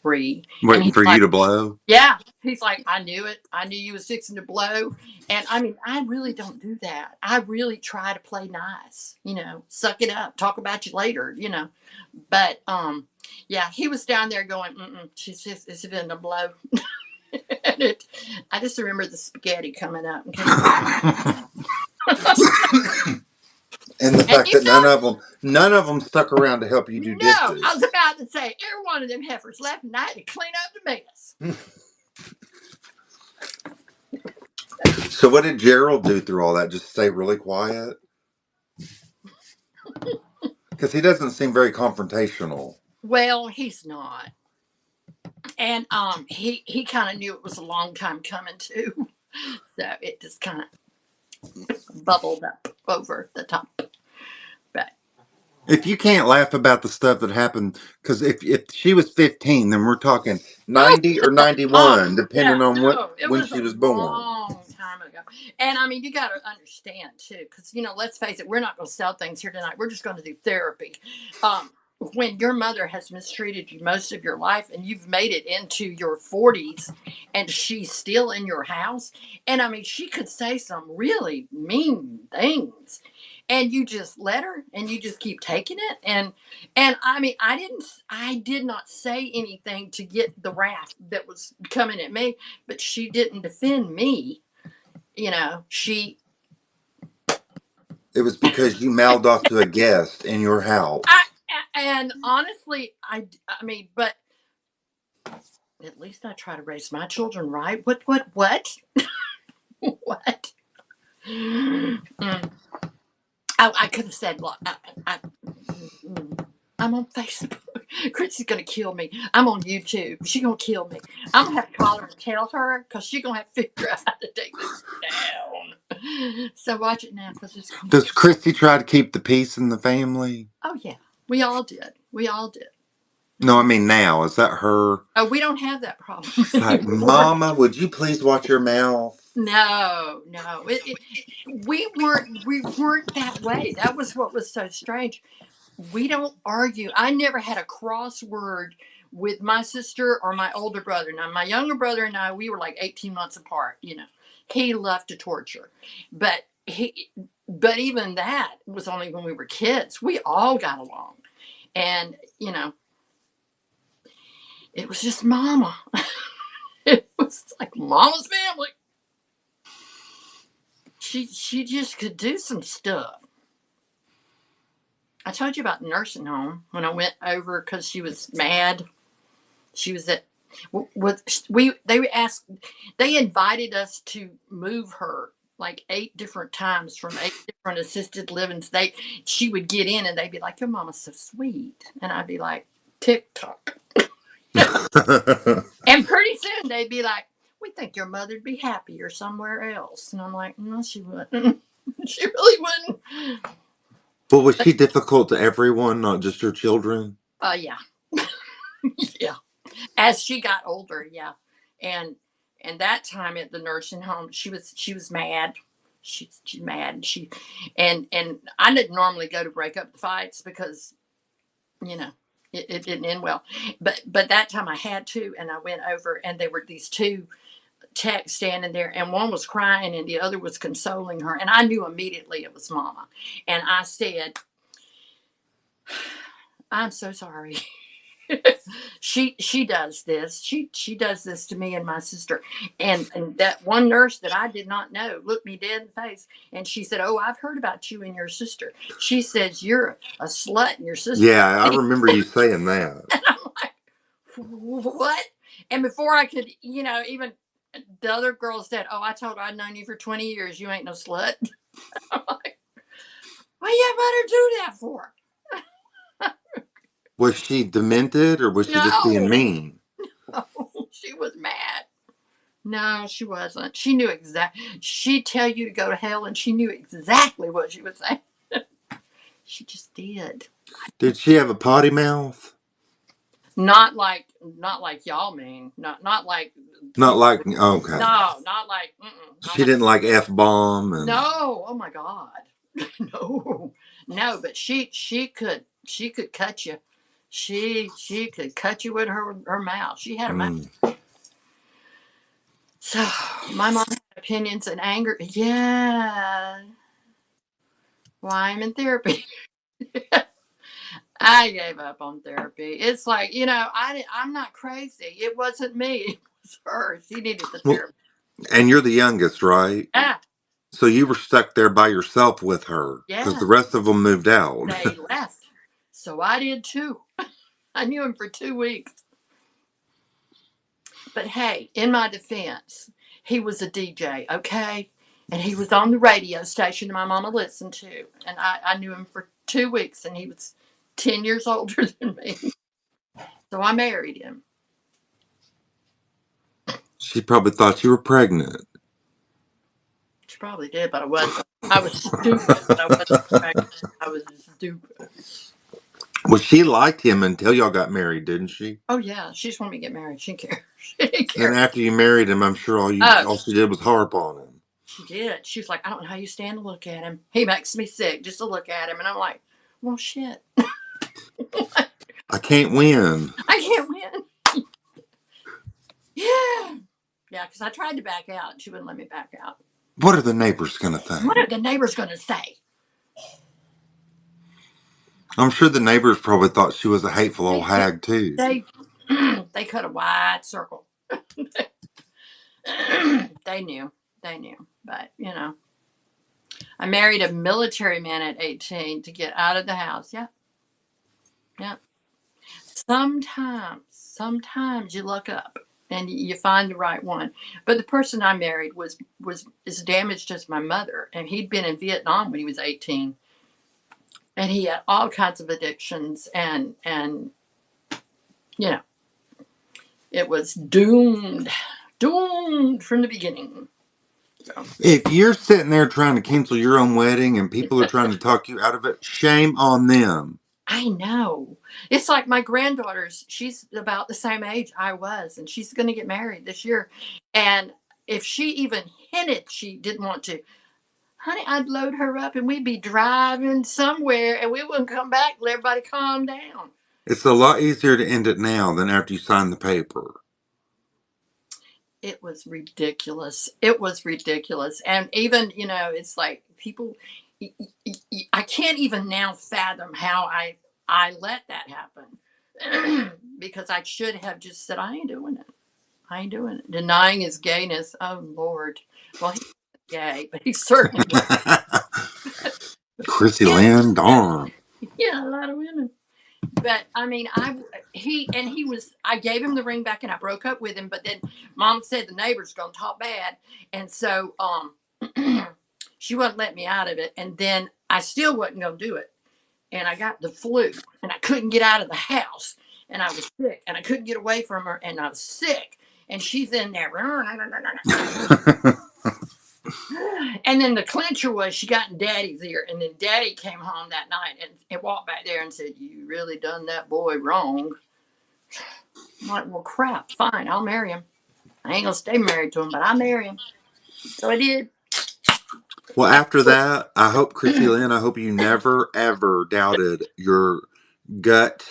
3, and Waiting he's for you like, to blow. yeah, he's like, I knew it. I knew you was fixing to blow. And I mean, I really don't do that. I really try to play nice, suck it up, talk about you later. But yeah, he was down there going, she's just, it's been a blow. I just remember the spaghetti coming up. And the And fact you that none of them stuck around to help you do know, no, I was dishes. about to say, every one of them heifers left and I had to clean up the mess. So what did Gerald do through all that? Just stay really quiet? Because he doesn't seem very confrontational. Well, he's not. And he kind of knew it was a long time coming too. So it just kind of bubbled up over the top. But If you can't laugh about the stuff that happened, because if she was 15, then we're talking oh, 90 or long. 91, Yeah, depending on no, it when was she a was born. long time ago. And I mean, you got to understand too, because let's face it, we're not going to sell things here tonight. We're just going to do therapy. When your mother has mistreated you most of your life and you've made it into your 40s and she's still in your house, and I mean, she could say some really mean things, and you just let her and you just keep taking it. And I mean, I did not say anything to get the wrath that was coming at me, but she didn't defend me. She, It was because you mouthed off to a guest in your I, house. and honestly, I mean, but at least I try to raise my children right. What, what? What? Mm. I could have said, look, I'm on Facebook. Chrissy's gonna kill me. I'm on YouTube. She's gonna kill me. I'm gonna have to call her and tell her because she's gonna have to figure out how to take this down. So watch it now because it's gonna be. Does Christy try to keep the peace in the family? Oh yeah, we all did. We all did. No, I mean now. Is that her? Oh, we don't have that problem She's like, anymore. Mama, would you please watch your mouth? No, no. We weren't that way. That was what was so strange. We don't argue. I never had a crossword with my sister or my older brother. Now, my younger brother and I, we were like 18 months apart. He loved to torture, but but even that was only when we were kids. We all got along, and it was just Mama. It was like Mama's family. She just could do some stuff. I told you about the nursing home when I went over because she was mad. She was at with we they invited us to move her like 8 different times from 8 different assisted livings. She would get in and they'd be like, "Your mama's so sweet," and I'd be like, "TikTok." And pretty soon they'd be like, "We think your mother'd be happier somewhere else," and I'm like, "No, she wouldn't." She really wouldn't. But was But she difficult to everyone, not just your children? yeah, yeah. As she got older, yeah, and that time at the nursing home, she was mad. She's mad. And I didn't normally go to break up the fights because you know it didn't end well, but that time I had to, and I went over, and there were these two techs standing there, and one was crying, and the other was consoling her, and I knew immediately it was Mama, and I said, "I'm so sorry." She does this. She does this to me and my sister. And that one nurse that I did not know looked me dead in the face and she said, "Oh, I've heard about you and your sister." She says, "You're a slut and your sister." Yeah, I remember you saying that. And I'm like, "What?" And before I could, even the other girl said, "Oh, I told her I'd known you for 20 years. You ain't no slut." I'm like, "What you better do that for?" Was she demented or was she just being No, mean? she was mad. No, she wasn't. She knew She'd tell you to go to hell, and she knew exactly what she was saying. She just did. Did she have a potty mouth? Not like y'all mean. Not like. Not like, okay. No, not like. Not She like. didn't like F bomb and. No. Oh my God. No. No. But she could cut you. She could cut you with her mouth. She had a mouth. Mm. So my mom had opinions and anger. Yeah. Why I'm in therapy. I gave up on therapy. It's like, I'm not crazy. It wasn't me. was her. She needed the Well, therapy. and you're the youngest, right? Yeah, So you were stuck there by yourself with her because yeah. the rest of them moved out. They left. So I did too. I knew him for 2 weeks. But hey, in my defense, he was a DJ, okay? And he was on the radio station that my mama listened to. And I knew him for 2 weeks, and he was 10 years older than me. So I married him. She probably thought you were pregnant. She probably did, but I wasn't. I was stupid, but I wasn't pregnant. I was stupid. Well, she liked him until y'all got married, didn't she? Oh, yeah. She just wanted me to get married. She didn't care. She didn't And care. after you married him, I'm sure Oh, all she did was harp on him. she did. She was like, I don't know how you stand to look at him. He makes me sick just to look at him. And I'm like, well, shit. I can't win. I can't win. Yeah. Yeah, because I tried to back out. And she wouldn't let me back out. What are the neighbors going to think? What are the neighbors going to say? I'm sure the neighbors probably thought she was a hateful old They, hag, too. they cut a wide circle. They knew. They knew. But, I married a military man at 18 to get out of the house. Yeah. Yeah. Sometimes you look up and you find the right one. But the person I married was as damaged as my mother, and he'd been in Vietnam when he was 18, and he had all kinds of addictions, and it was doomed from the beginning. So. If you're sitting there trying to cancel your own wedding and people are trying to talk you out of it, shame on them. I know. It's like my granddaughter's, she's about the same age I was, and she's going to get married this year. And if she even hinted she didn't want to, honey, I'd load her up and we'd be driving somewhere and we wouldn't come back. Let everybody calm down. It's a lot easier to end it now than after you sign the paper. It was ridiculous. It was ridiculous. And even, it's like people, I can't even now fathom how I let that happen. Because I should have just said, I ain't doing it. I ain't doing it. Denying his gayness. Oh, Lord. Well, he's gay, but he certainly Chrissy yeah, Lynn, darn. yeah, a lot of women. But I mean, I gave him the ring back and I broke up with him. But then Mom said the neighbor's gonna talk bad, and so she wouldn't let me out of it. And then I still wasn't gonna do it. And I got the flu, and I couldn't get out of the house, and I was sick, and I couldn't get away from her, and I was sick, and she's in there. And then the clincher was she got in Daddy's ear, and then Daddy came home that night and walked back there and said, "You really done that boy wrong." I'm like, well, crap, fine, I'll marry him. I ain't gonna stay married to him, but I'll marry him. So I did. Well, after that, I hope, Chrissy Lynn, I hope you never, ever doubted your gut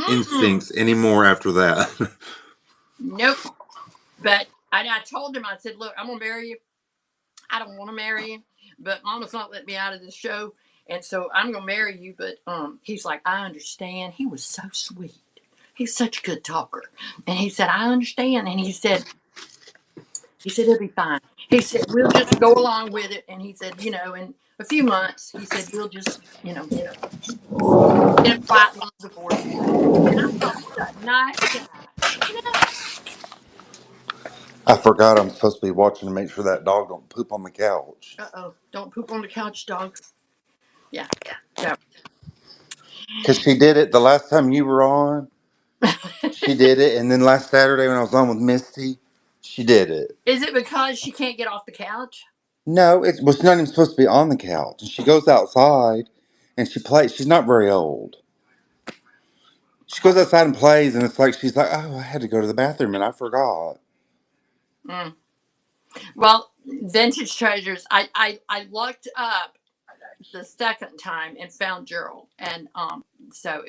instincts anymore after that. Nope. But I told him, I said, look, I'm gonna marry you. I don't want to marry you, but Mama's not letting me out of this show, and so I'm gonna marry you. But he's like, I understand. He was so sweet. He's such a good talker, and he said, I understand. And he said it'll be fine. He said we'll just go along with it. And he said, in a few months, he said we'll just, get a quiet little divorce. And I thought, what a nice guy. I forgot I'm supposed to be watching to make sure that dog don't poop on the couch. Uh-oh, don't poop on the couch, dog. Yeah. So. Because she did it the last time you were on. She did it. And then last Saturday when I was on with Misty, she did it. Is it because she can't get off the couch? No, it was not even supposed to be on the couch. And she goes outside and she plays. She's not very old. She goes outside and plays, and it's like she's like, oh, I had to go to the bathroom and I forgot. Mm. Well, vintage treasures. I looked up the second time and found Gerald, and so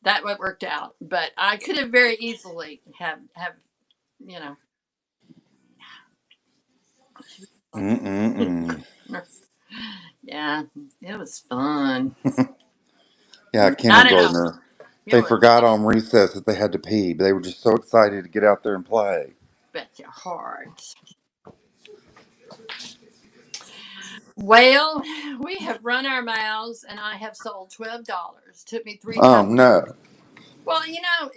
that worked out. But I could have very easily have you know. Yeah, it was fun. Yeah, Not at all. kindergartner. You They know what? forgot on recess that they had to pee, but they were just so excited to get out there and play. Bet your heart. Well, we have run our mouths, and I have sold $12. Took me 3 times. Oh no. Well,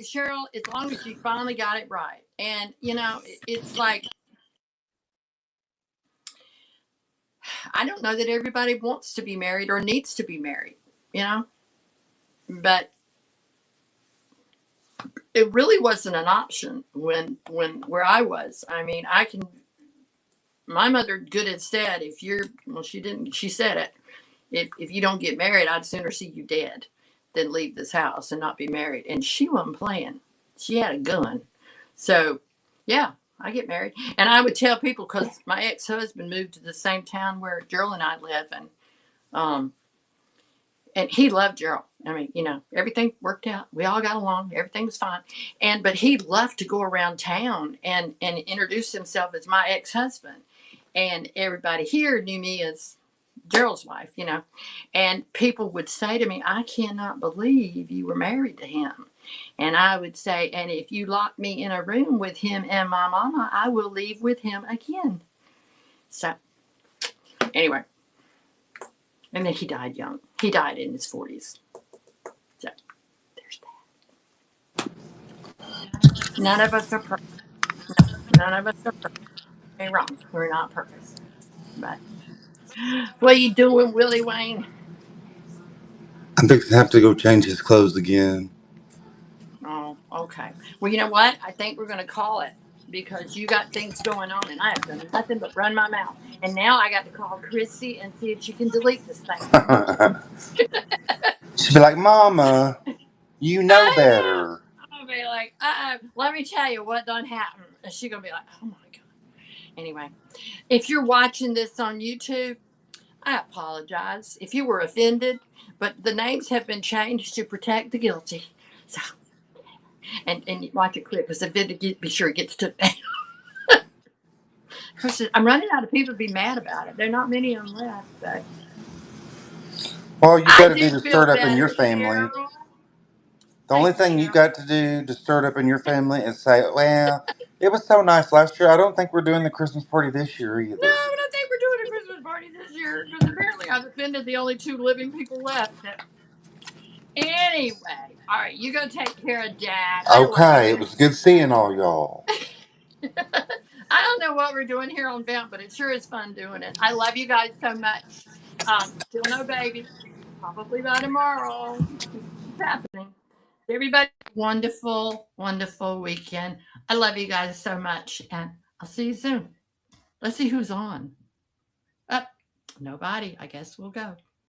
Cheryl, as long as you finally got it right, and it's like I don't know that everybody wants to be married or needs to be married, but it really wasn't an option when where I was. I mean, my mother good had said, if you're, well, she didn't, she said it, if you don't get married, I'd sooner see you dead than leave this house and not be married. And she wasn't playing. She had a gun. So, yeah, I get married. And I would tell people, because my ex-husband moved to the same town where Gerald and I live, um, and he loved Gerald. I mean, everything worked out. We all got along. Everything was fine. But he loved to go around town and introduce himself as my ex-husband. And everybody here knew me as Gerald's wife, and people would say to me, I cannot believe you were married to him. And I would say, and if you lock me in a room with him and my mama, I will leave with him again. So, anyway, and then he died young. He died in his 40s. So, there's that. None of us are perfect. None of us are perfect. Don't get me wrong. We're not perfect. But, what are you doing, Willie Wayne? I'm fixing to have to go change his clothes again. Oh, okay. Well, you know what? I think we're going to call it because you got things going on and I have done nothing but run my mouth. And now I got to call Chrissy and see if she can delete this thing for me. She'd be like, Mama, you know I know. better. I'll be like, let me tell you what done happened. And she's going to be like, oh my God. Anyway, if you're watching this on YouTube, I apologize if you were offended, but the names have been changed to protect the guilty. So, and watch it quick because the video, be sure it gets took down. I'm running out of people to be mad about it. There are not many of them left. So. All you I got to do do to stir feel it up in your better, family, Cheryl. the only Thank you, thing you Cheryl. got to do to stir it up in your family is say, well, it was so nice last year. I don't think we're doing the Christmas party this year No, either. I don't think we're doing a Christmas party this year because apparently I've offended the only 2 living people left. Anyway, all right, you go take care of Dad. I love you Okay, it guys was good so seeing all y'all. much. I don't know what we're doing here on Vamp, but it sure is fun doing it. I love you guys so much. Still no baby. Probably by tomorrow. It's happening. Everybody, wonderful, wonderful weekend. I love you guys so much, and I'll see you soon. Let's see who's on. Nobody. I guess we'll go.